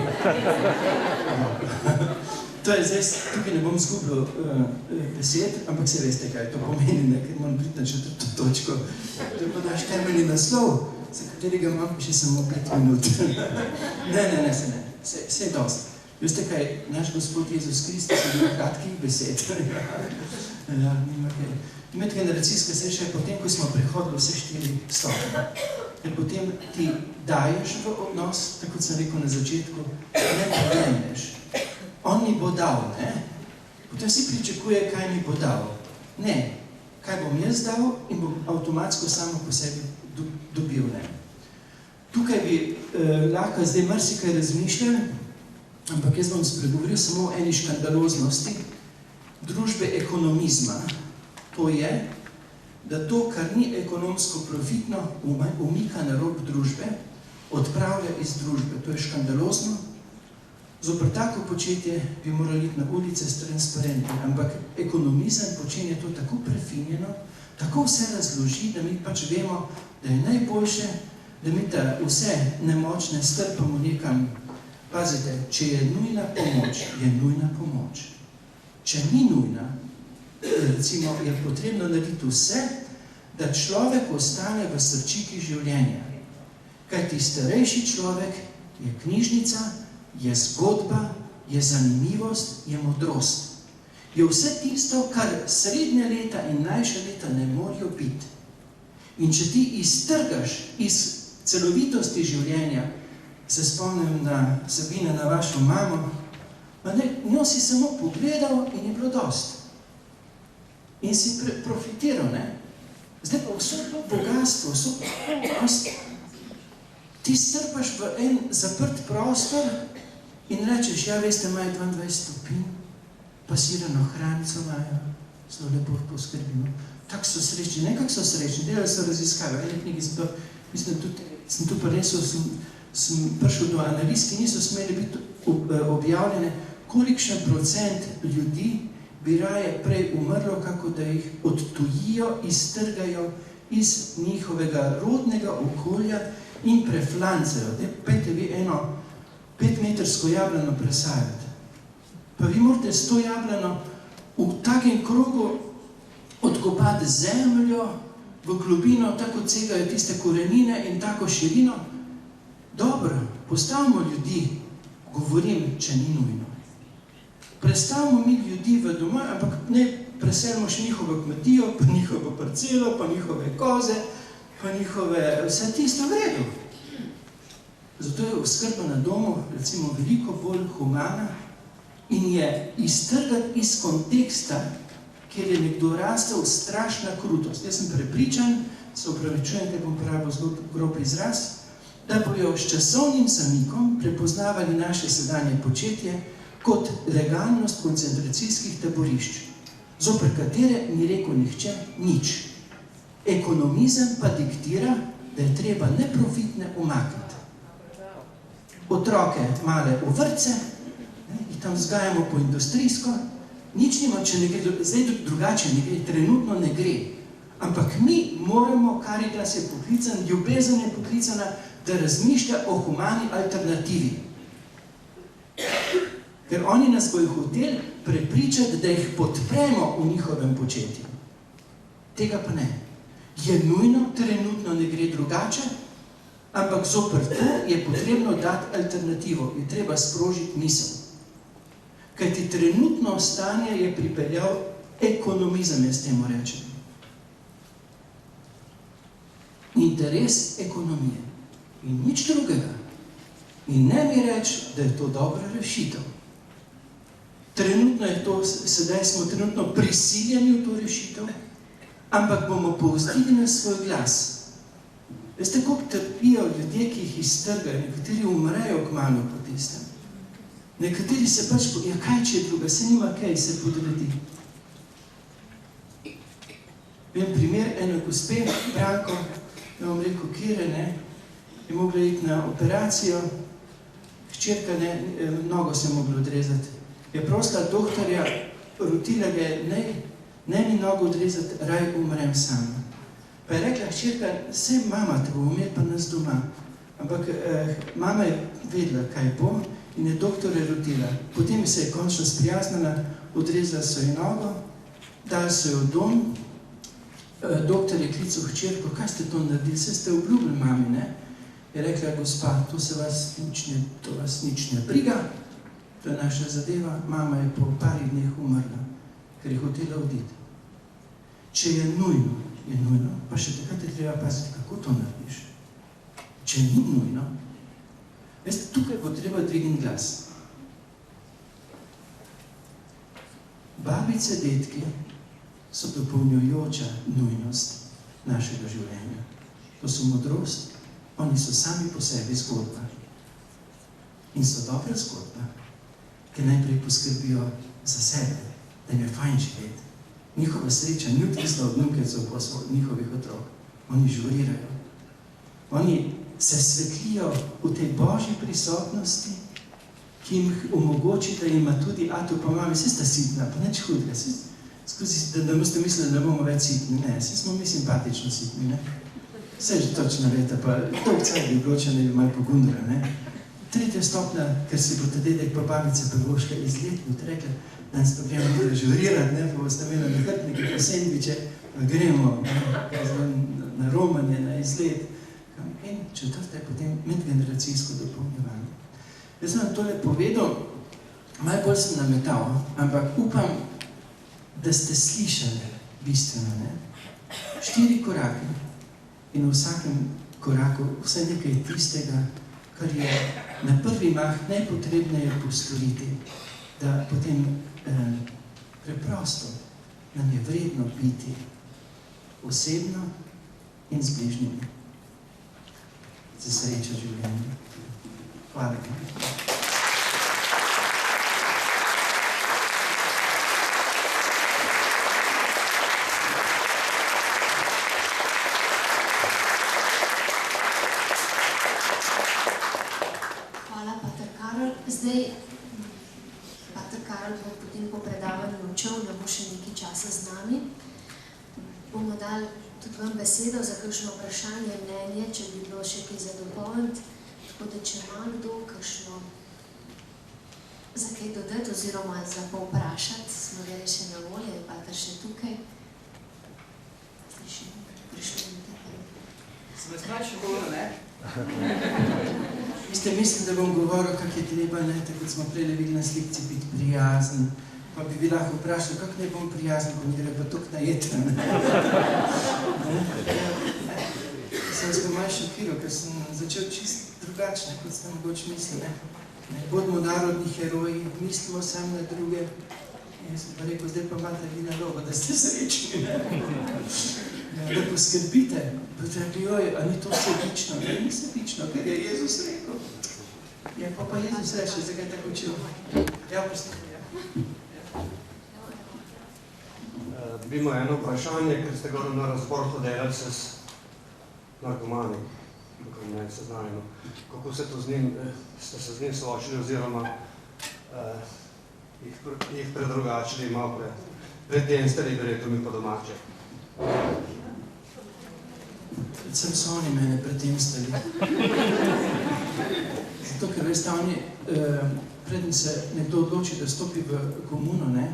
To je zdaj, tukaj ne bom zgubil besed, ampak se veste, kaj to pomeni, ne, ker moram priti na 4. točko. To je pa naš temeljni naslov, za katerega imam še samo 5 minut. Ne, vse je dosti. Veste kaj, naš Gospod Jezus Kristus je bil kratkih besed. Ja, nima kaj. Medgeneracijska se še potem, ko smo prehodili vse 4 stopnje. Ker potem ti daješ v odnos, tako kot sem rekel na začetku, ne povemeš. On mi bo dal, ne? Potem si pričakuje, kaj mi bo dal. Ne, kaj bom jaz dal in bom avtomatsko samo po sebi dobil, ne? Tukaj bi lahko zdaj marsikaj razmišljal, ampak jaz bom spregovoril samo o eni škandaloznosti družbe ekonomizma. To je, da to, kar ni ekonomsko profitno, umika na rob družbe, odpravlja iz družbe. To je škandalozno. Zoper tako početje bi morali iti na ulice s transparenti, ampak ekonomizem počenje to tako prefinjeno, tako vse razloži, da mi pač vemo, da je najboljše, da mi ta vse nemočne strpamo nekam. Pazite, če je nujna pomoč, je nujna pomoč. Če ni nujna, recimo, je potrebno narediti vse, da človek ostane v srčiki življenja. Kajti starejši človek je knjižnica, je zgodba, je zanimivost, je modrost. Je vse tisto, kar srednja leta in mlajša leta ne morajo biti. In če ti iztrgaš iz celovitosti življenja, se spomnim na Sabine, na vašo mamo, njo si samo pogledal in je bilo dost. In si profitiral, ne? Zdaj pa vso to bogatstvo, vso to ti strpaš v en zaprt prostor in rečeš, ja, veste, imajo 22 stopinj, pasirano hranico imajo, zelo lepo poskrbimo. Tako so srečni, ne kako so srečni, delali so raziskave. V eni knjigi sem tu prinesel, sem prišel do analiz, ki niso smeli biti objavljene, kolikšen procent ljudi bi raje prej umrlo, kako da jih odtujijo, iztrgajo iz njihovega rodnega okolja in preflancajo. Pejte vi eno 5-metrsko jablano presajati. Pa vi morate s to jablano v takem krogu odkopati zemljo v globino, tako cegajo tiste korenine in tako širino. Dobro, postavimo ljudi, govorim, če ni nujno. Prestavimo mi ljudi v domov, ampak ne preselimo še njihovo kmetijo, pa njihovo parcelo, pa njihove koze, pa njihove, vse tisto v redu. Zato je oskrba na domu, recimo, veliko bolj humana in je iztrgati iz konteksta, kjer je nekdo rastel strašna krutost. Jaz sem prepričan, se opravičujem, ker bom porabil zelo grob izraz, da bojo s časovnim zamikom prepoznavali naše sedanje početje kot legalnost koncentracijskih taborišč, zoper katere ni rekel nihče nič. Ekonomizem pa diktira, da je treba neprofitne umakniti. Otroke male v vrtce, jih tam vzgajamo po industrijsko, nič nima, če ne gre, zdaj drugače ne gre, trenutno ne gre. Ampak mi moramo, Karitas je poklican, ljubezen je poklicana, da razmišlja o humani alternativi. Ker oni nas bojo hoteli prepričati, da jih podpremo v njihovem početju. Tega pa ne. Je nujno, trenutno ne gre drugače, ampak zoper to je potrebno dati alternativo, je treba sprožiti misel. Kajti trenutno stanje je pripeljal ekonomizem, jaz temu rečem. interes ekonomije. In nič drugega. In ne mi reči, da je to dobra rešitev. Trenutno je to, sedaj smo trenutno prisiljeni v to rešitev, ampak bomo povzdili na svoj glas. Veste, koliko trpijo ljudje, ki jih iztrgajo, nekateri umrejo kmalu po tistem. Nekateri se pač, ja kaj če je druga, se nima kaj, se podredi. Vem primer, eno gospe, Branko, ja bom rekel, kjere, ne, je mogla iti na operacijo, hčerka, ne, nogo se je mogla odrezati. Je prosila doktorja, rotila ga je, ne mi nogo odrezati, raj umrem sama. Pa je rekla, hčerka, saj mama te bo umeti pa nas doma. Ampak mama je vedela, kaj bo in je doktorja rotila. Potem se je končno sprijaznila, odrezala so ji nogo, dali so jo v dom, doktor je klical hčerko, kaj ste to naredili, saj ste obljubili mami, ne? Je rekla, gospa, to vas nič ne briga, to je naša zadeva, mama je po parih dneh umrla, ker je hotela oditi. Če je nujno, pa še takrat je treba paziti, kako to narediš. Če ni nujno, veste, tukaj bo treba dvigniti glas. Babice, detki so dopolnjujoča nujnost našega življenja. To so modrost, oni so sami po sebi zgodba. In so dobra zgodba, ki najprej poskrbijo za sebe, da jim je fajn živeti. Njihova sreča ni odvisna od nukecov pa njihovih otrok. Oni žurirajo. Oni se svetlijo v tej Božji prisotnosti, ki jim omogoči, da ima tudi atu pa mami, vse sta sitna, pa nič hudega. Da boste mislili, da bomo več sitni. Ne, vse smo mi simpatično sitni, ne. Vse že točno vete, pa dolg cajt bi bilo, če ne bi malo pogundra, ne. Tretja stopnja, ker si boste dedek pa babice privošle izlet, boste rekli, danes pa gremo tudi žurirati, ne, pa boste imeli nahrbnike, pa sendviče, pa gremo na romanje, na izlet. In četrta je potem medgeneracijsko dopolnjevanje. Jaz sem vam tole povedal, malo bolj sem nametal, ampak upam, da ste slišali bistveno, ne? 4 korake in v vsakem koraku vse nekaj tistega, kar je na prvi mah najpotrebneje postoriti, da potem preprosto nam je vredno biti osebno in z bližnjimi. Za srečo življenja. Hvala. Hvala, pater Karol. Zdaj, pater Karol bo potem po predavanju učil, da bo še nekaj časa z nami. Bomo dali tudi vam besedo za kakšno vprašanje, mnenje, če bi bilo še kaj za dopolniti. Tako da, če ima kdo kakšno za kaj dodati oziroma za povprašati, smo gledali še na volje, je pater še tukaj. Sem vas malo še govoril, ne? Mislim, da bom govoril, kak je treba, ne, tako smo prej videli na slikci, biti prijazen. Pa bi vi lahko vprašali, kako ne bom prijazen, ko mi gre pa tok najeta, ne? Sem se malo šokiral, ker sem začel čist drugačno, kot sem mogoče mislil, ne? Bodimo narodni heroji, mislimo sam na druge. Jaz sem pa rekel, zdaj pa imate vi nalogo, da ste srečni, ne? Da poskrbite, pa rekli, joj, a ni to sebično? Ne, ni sebično, ker je Jezus rekel. Ja, pa Jezus reče, zakaj tako učil? Ja, prosim. Dobimo eno vprašanje, ker ste govorili na razbor delali se s narkomani, kako ne seznanjeno. Kako ste se z njim soočili oziroma jih predrugačili malo pred tem stari verjetno mi po domače? Predvsem so oni mene pred tem stali. Zato, ker veste, oni, predn se nekdo odloči, da stopi v komuno, ne,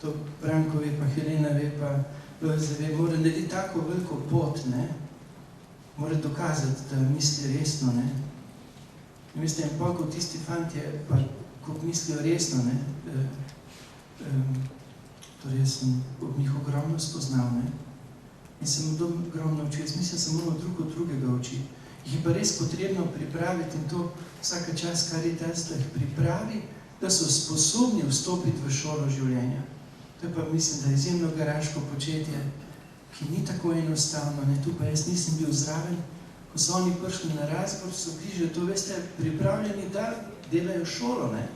to Branko ve, pa Helena ve, pa Lojze ve, mora narediti tako veliko pot, ne, mora dokazati, da misli resno, ne. In veste, in pa, ko tisti fantje, pa ko mislijo resno, ne, torej jaz sem od njih ogromno spoznal, ne, in se mu ogromno naučil. Jaz mislim, se moramo drug od drugega učiti. Jih je pa res potrebno pripraviti in to vsaka čas, kar je tesla, jih pripravi, da so sposobni vstopiti v šolo življenja. To je pa, mislim, da je izjemno garaško početje, ki ni tako enostavno. Ne? Tu pa jaz nisem bil zraven. Ko so oni prišli na razbor, so bliže, to veste, pripravljeni, da delajo šolo. Ne?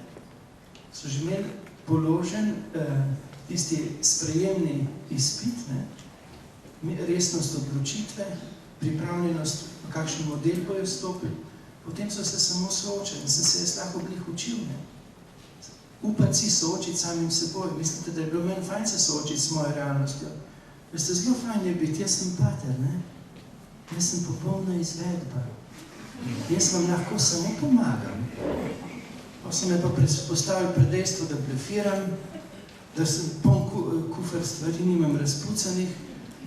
So že imeli položen tisti sprejemni izpit, ne? Resnost odločitve, pripravljenost, v kakšen model bojo vstopili. Potem so se samo soočili, sem se jaz lahko njih učil. Ne? Upati si soočiti samim seboj. Mislite, da je bilo meni fajn se soočiti s mojo realnostjo? Veste, zelo fajn je biti, jaz sem pater, ne? Jaz sem popolna izvedba. Jaz vam lahko samo pomagam. Pa so me pa postavili pred dejstvo, da blefiram, da sem poln kufer stvari, nimam razpucanih,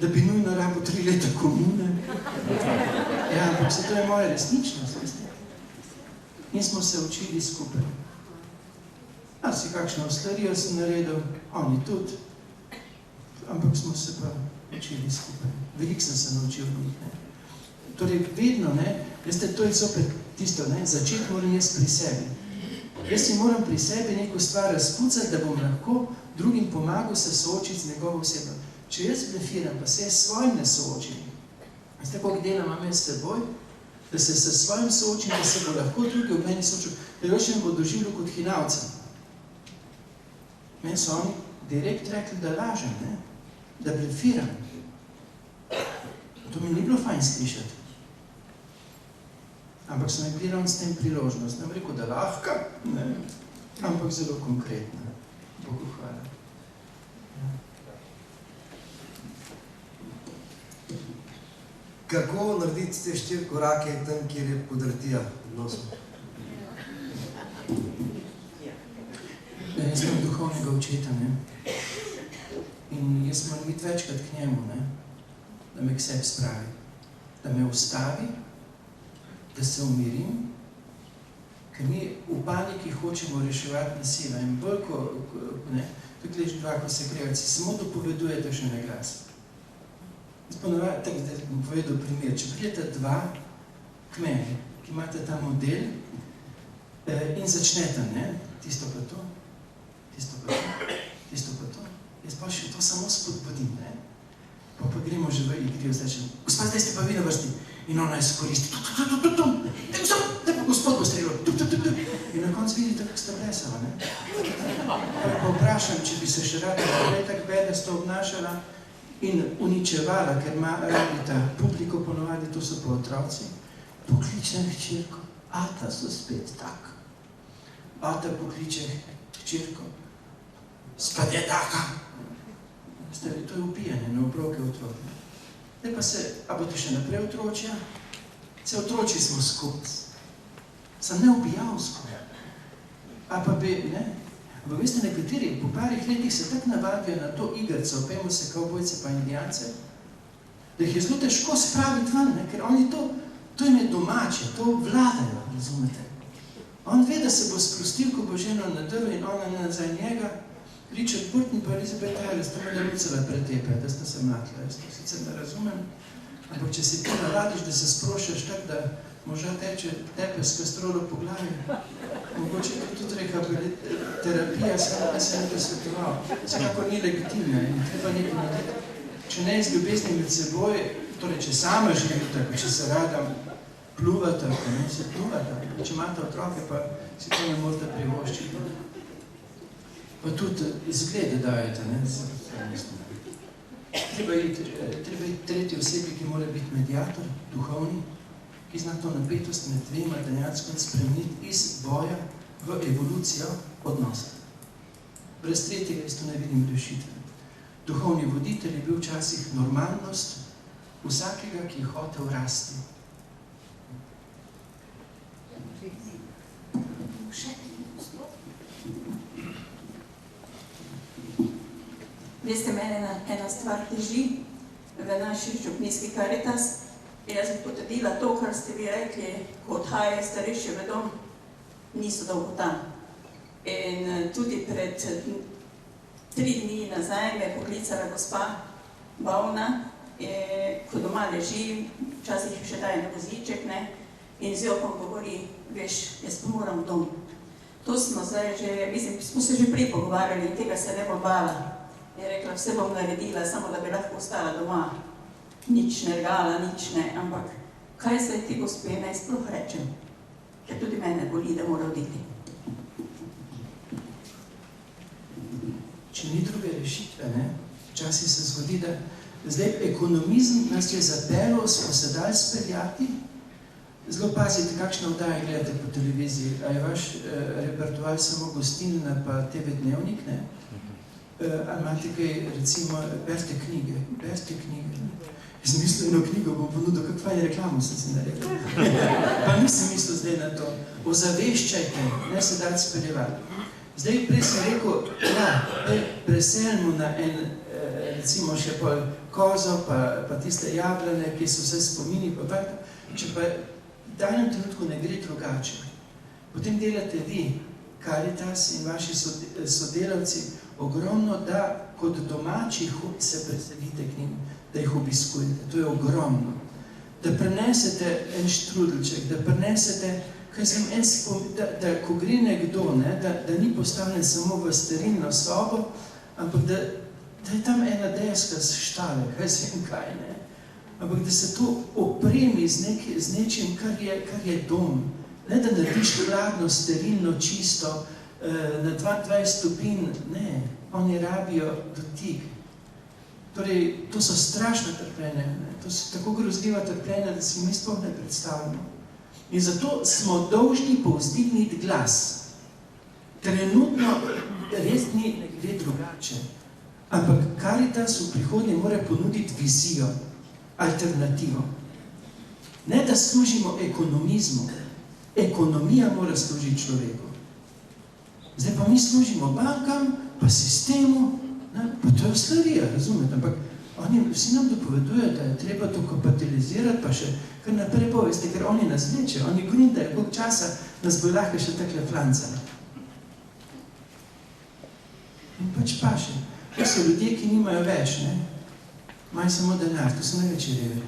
da bi nujno rabo 3 leta komune. Ja, ampak se to je moja resničnost, veste. In smo se učili skupaj. Si kakšno oslarijo sem naredil, oni tudi, ampak smo se pa učili skupaj. Veliko sem se naučil od njih. Ne? Torej, vedno, ne, veste, to je zopet tisto, ne, začeti moram jaz pri sebi. Jaz si moram pri sebi neko stvar razpucati, da bom lahko drugim pomagal se soočiti z njegovo osebo. Če jaz blefiram, pa se s svojim ne soočim, veste, koliko dela imam jaz s seboj, da se s svojim soočim, da se bo lahko drugi ob meni soočil, da još bo doživljal kot hinavca. Meni so oni direkt rekli, da lažem, ne? Da blefiram. To mi ni bilo fajn slišati. Ampak sem imel s tem priložnost. Ne rekel, da lahka, ne? Ampak zelo konkretna. Bogu hvala. Kako narediti te 4 korake tam, kjer je podrtija v nosu? Jaz imam duhovnega očeta, ne? In jaz moram biti večkrat k njemu, ne? Da me k sebi spravi, da me ustavi, da se umirim, ker mi v paniki hočemo reševati nasilje. In bolj, ne, tukaj leži 2, ko se krevci, samo dopovedujete še na glas. Jaz ponovadi, tako da bom povedal primer, če prijete 2 k meni, ki imate ta model in začnete, ne, tisto pa to, tisto pa to, tisto pa to. Jaz pa še to samo spodbudim, ne. Pa gremo že v igri, zdaj gospa, zdaj ste pa vi na vrsti. In ona je skoristi, da pa gospod bo streljal, in na koncu vidite, kako ste blesala, ne. Pa vprašam, če bi se še rada tako bedasto obnašala in uničevala, ker ima radita publiko ponovadi, to so pa otroci, pokličem hčerko, ata so spet tak. Ata pokliče hčerko, spad je taka. To je upijanje na obroke otrok. Zdaj pa se, a boste še naprej otročja? Se otroči smo skupaj. Sem ne ubijavsko. A pa bi, ne? Ampak veste, nekateri po parih letih se tako navadijo na to igrco, pejmo se kavbojce pa indijance, da jih je zelo težko spraviti ven, ne? Ker oni to jim je domače, to vladajo, razumete? On ve, da se bo sprostil, ko bo ženo nadrl in ona nazaj njega, Richard Burton pa Elizabeth Taylor, sta me narucala pretepe, da sta se mlatila. Jaz to sicer ne razumem, ampak če si ti navadiš, da se sprošaš tako, da moža teče tepe s kastrolo po glavi, mogoče tudi rehabiliterapija se nekaj svetoval. Vsekako ni legitimna in treba nekaj narediti. Če ne iz ljubezni med seboj, torej če sama živita, če se rada pluvata, pa ne se pluvata, če imate otroke, pa si to ne morate privoščiti. Pa tudi izglede dajete, ne? Treba iti tretji osebi, ki mora biti mediator, duhovni, ki zna to napetost med dvema dejansko spremeniti iz boja v evolucijo odnosa. Brez tretjega jaz to ne vidim rešitve. Duhovni voditelj je bil včasih normalnost vsakega, ki je hotel rasti. Veste, mene ena stvar teži v naši župnijski Karitas. Jaz bi potrdila to, kar ste vi rekli, ko odhajajo starejši v dom, niso dolgo tam. In tudi pred 3 dni nazaj me je poklicala gospa Bavna ko doma leži, včasih še daje na voziček, ne, in z jokom govori, veš, jaz pa moram dom. To smo zdaj že, mislim, smo se že prej pogovarjali in tega se ne bo bala. Je rekla, vse bom naredila, samo da bi lahko ostala doma. Nič ne regala, nič ne, ampak kaj zdaj ti gospe naj sploh rečem? Ker tudi mene boli, da mora oditi. Če ni druge rešitve, ne? Včasih se zgodi, da zdaj ekonomizem nas je zapeljal, smo se dali speljati. Zelo pazite, kakšne oddaje gledate po televiziji. A je vaš repertoar samo gostilna pa TV Dnevnik, ne? Ali imate kaj, recimo, berite knjige. Jaz mislim, eno knjigo bom ponudil, kako fajn reklamo sem si naredil. Pa nisem mislil zdaj na to. Ozaveščajte, ne se dati speljevati. Zdaj prej sem rekel, ja, preselimo na en, recimo še pol kozo, pa tiste jablane, ki so vse spomini, pa če pa v danem trenutku ne gre drugače. Potem delate vi, Karitas in vaši sodelavci, ogromno, da kot domači se preselite k njim, da jih obiskujete. To je ogromno. Da prenesete en štrudelček, da prenesete, da ko gre nekdo, ne, da ni postavljen samo v sterilno sobo, ampak da je tam ena deska s štale, kaj se vem kaj, ne. Ampak da se to opremi z nečim, kar je dom. Ne, da narediš hladno, sterilno, čisto, na 22 stopinj, ne, oni rabijo dotik. Torej, to so strašne trpljenja, ne, to so tako grozljiva trpljenja, da si mi sploh ne predstavljamo. In zato smo dolžni povzdigniti glas. Trenutno res ni gre drugače, ampak Karitas v prihodnje mora ponuditi vizijo, alternativo. Ne, da služimo ekonomizmu. Ekonomija mora služiti človeku. Zdaj pa mi služimo bankam, pa sistemu, ne, pa to je slavija, razumete, ampak oni vsi nam dopovedujejo, da je treba to kapitalizirati, pa še kar naprej poveste, ker oni nas vlečejo, oni grundajo, koliko časa nas bo lahko še takle flancali. In pač paše. To so ljudje, ki nimajo več, ne? Imajo samo denar, to so največji revi.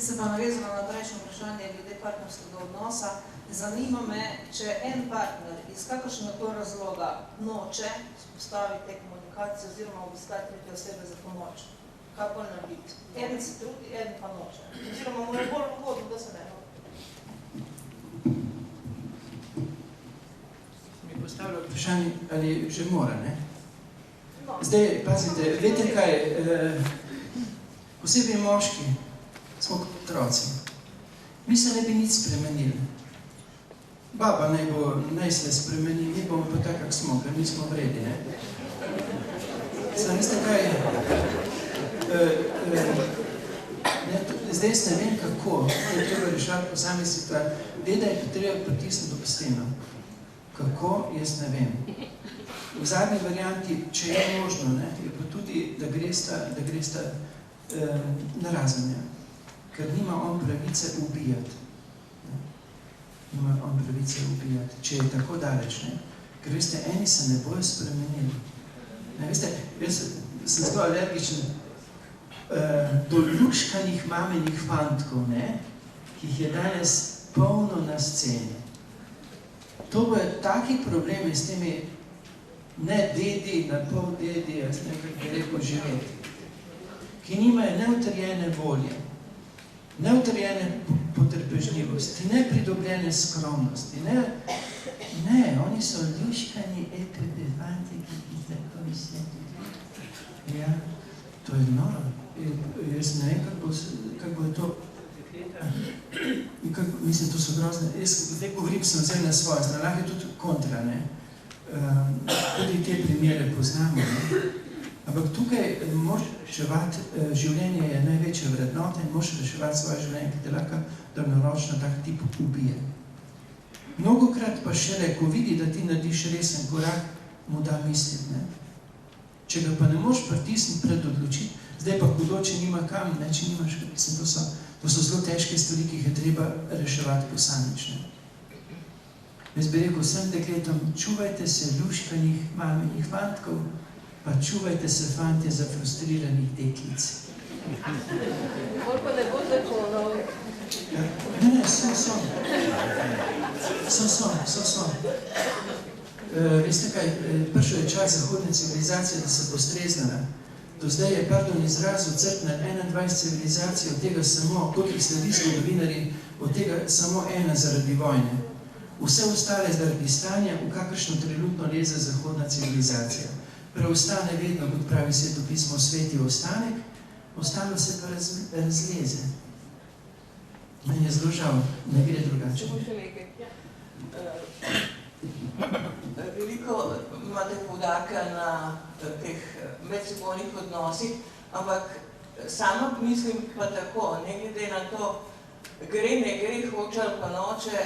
Se pa navezala na prejšnje vprašanje glede partnerskega odnosa. Zanima me, če en partner iz kakršnega razloga noče vzpostaviti te komunikacije oziroma obiskati tretje osebe za pomoč. Kaj pa narediti? Eden se trudi, eden pa noče. Oziroma mora bolj pohodno, da se ne noče. Mi postavlja vprašanje, ali že mora, ne? Zdaj, pazite, veste kaj, posebej moški, smo kot otroci. Mi se ne bi nič spremenili. Baba naj se spremeni, mi bomo pa tak, kak smo, ker mi smo vredi, ne? Zdaj, veste kaj, zdaj ne vem kako, je treba rešati po sami situaciji. Deda je treba pritisniti ob steno. Kako, jaz ne vem. V zadnji varianti, če je možno, ne, je pa tudi, da gresta narazenja. Ker nima on pravice ubijati. Nima on pravice ubijati, če je tako daleč, ne? Ker veste, eni se ne bojo spremenili. Ne, veste, jaz sem zelo alergičen do luškanih mamenih fantkov, ne? Ki jih je danes polno na sceni. To bojo taki problemi s temi ne dedi, na pol dedi, jaz ne vem, kako rekel živeti, ki nimajo neutrjene volje, neutrjene potrpežljivosti, nepridobljene skromnosti. Ne, oni so luškani EPP-fanti, ki tako misli. Ja, to je noro. Jaz ne vem, kako je to. Mislim, to so grozne. Jaz zdaj govorim, sem vzel na svoje, lahko je tudi kontra, ne. Tudi te primere poznamo, ne. Ampak tukaj moraš reševati, življenje je največja vrednota in moraš reševati svoje življenje, ki te lahko daljnoročno tak tip ubije. Mnogokrat pa šele, ko vidi, da ti narediš resen korak, mu da misliti, ne. Če ga pa ne moreš pritisniti pred odločiti, zdaj pa hudo, če nima kam, ne, če nimaš, mislim, to so zelo težke stvari, ki jih je treba reševati posamično. Jaz bi rekel vsem dekletom, čuvajte se luškanih maminih fantkov, pa čuvajte se fantje za frustriranih deklic. Koliko ne bo zakonov? Ne, so. Veste kaj, prišel je čas zahodne civilizacije, da se postreznala. Do zdaj je, pardon, izrazil crkna 21 civilizacij, od tega samo, koliko sledi zgodovinarji, od tega samo ena zaradi vojne. Vse ostale zaradi stanja, v kakršno trenutno leze zahodna civilizacija. Preostane vedno, kot pravi svetopismo, sveti ostanek, ostalo se pa razleze. Meni je zelo žal, ne gre drugače. Veliko imate poudarka na teh medsebojnih odnosih, ampak sama mislim pa tako, ne glede na to, gre, ne gre, hoče ali pa noče,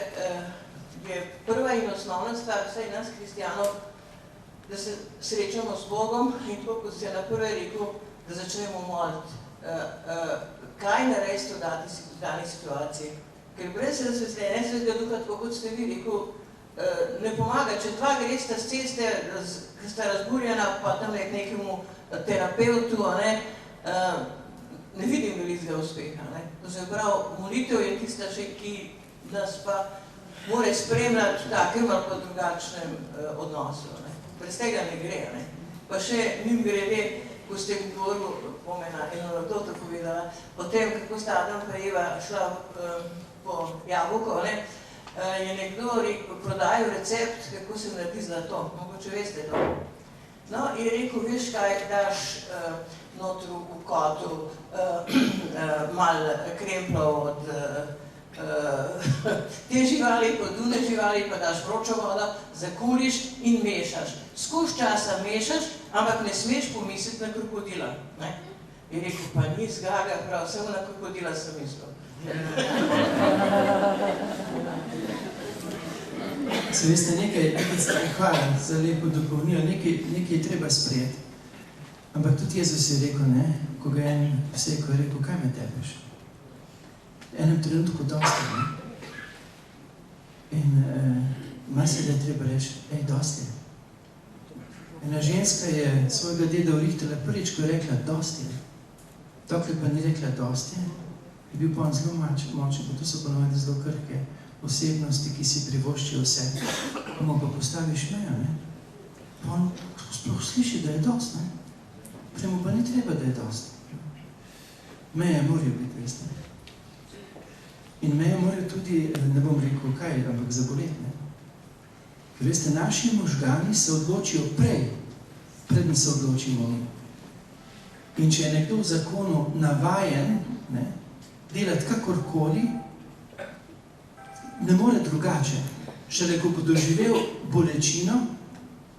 je prva in osnovna stvar, vsaj nas, kristijanov, da se srečamo s Bogom in tako, kot se je naprej rekel, da začnemo moliti. Kaj narediti v danej situaciji? Ker brez razsvetljenja Svetega Duha, tako kot ste vi rekel, ne pomaga, če dva gresta s ceste, ki sta razburjena, pa tam je k nekemu terapeutu, ne vidim velikega uspeha. To se pravi, molitev je tista še, ki nas pa more spremljati v takem ali pa drugačnem odnosu. Brez tega ne gre. Pa še njim grede, ko ste govorili, pomena eno anekdoto povedala, o tem, kako sta Adam pa Eva šla po jabolko, je nekdo prodajal recept, kako se naredi zlato. Mogoče veste to. No, in je rekel, veš kaj, daš notru v kotu malo kremplov od te živali, od une živali, pa daš vročo vodo, zakuriš in mešaš. Skozi časa mešaš, ampak ne smeš pomisliti na krokodila. Je rekel, pa ni zgaga, prav, samo na krokodila sem mislil. Se veste, nekaj hvala za lepo dopolnijo, nekaj je treba sprejeti. Ampak tudi Jezus je rekel, ko ga je en vseko je rekel, kaj me tepeš? V enem trenutku dosti, In malo se da je treba reči, dosti. Ena ženska je svojega deda urihtala prvič, ko je rekla, dosti. Dokler pa ni rekla dosti, je bil pa on zelo močen, pa to so ponovadi zelo krhke osebnosti, ki si privoščijo vse. Pa mu pa postaviš mejo, Pa on sploh sliši, da je dost, Prej mu pa ni treba, da je dost. Meje morajo biti, veste. In meje morajo tudi, ne bom rekel kaj, ampak zaboleti, Ker veste, naši možgani se odločijo prej, predn se odločimo mi. In če je nekdo v zakonu navajen, delati kakorkoli, ne more drugače. Šele ko bo doživel bolečino,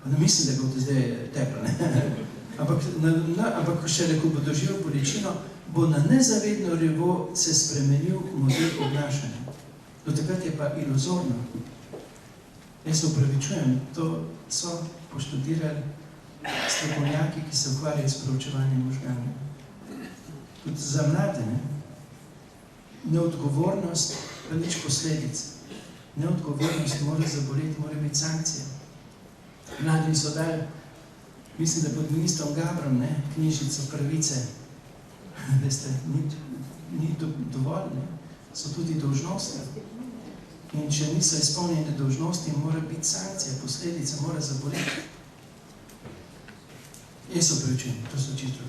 pa ne mislim, da bo to zdaj teplo, ampak šele ko bo doživel bolečino, bo na nezavedno revo se spremenil model obnašanja. Do takrat je pa iluzorno. Jaz se upravičujem, to so poštudirali strokovnjaki, ki se ukvarjajo s proučevanjem možganov. Tudi za mlade, neodgovornost pa nič posledic. Neodgovornost mora zaboleti, mora imeti sankcije. Mladi so dali, mislim, da pod ministrom Gabrom, knjižico pravice, veste, ni dovolj, so tudi dolžnosti. In če niso izpolnjene dolžnosti, mora biti sankcija, posledica mora zaboleti. Jaz se upravičujem, to so čisto.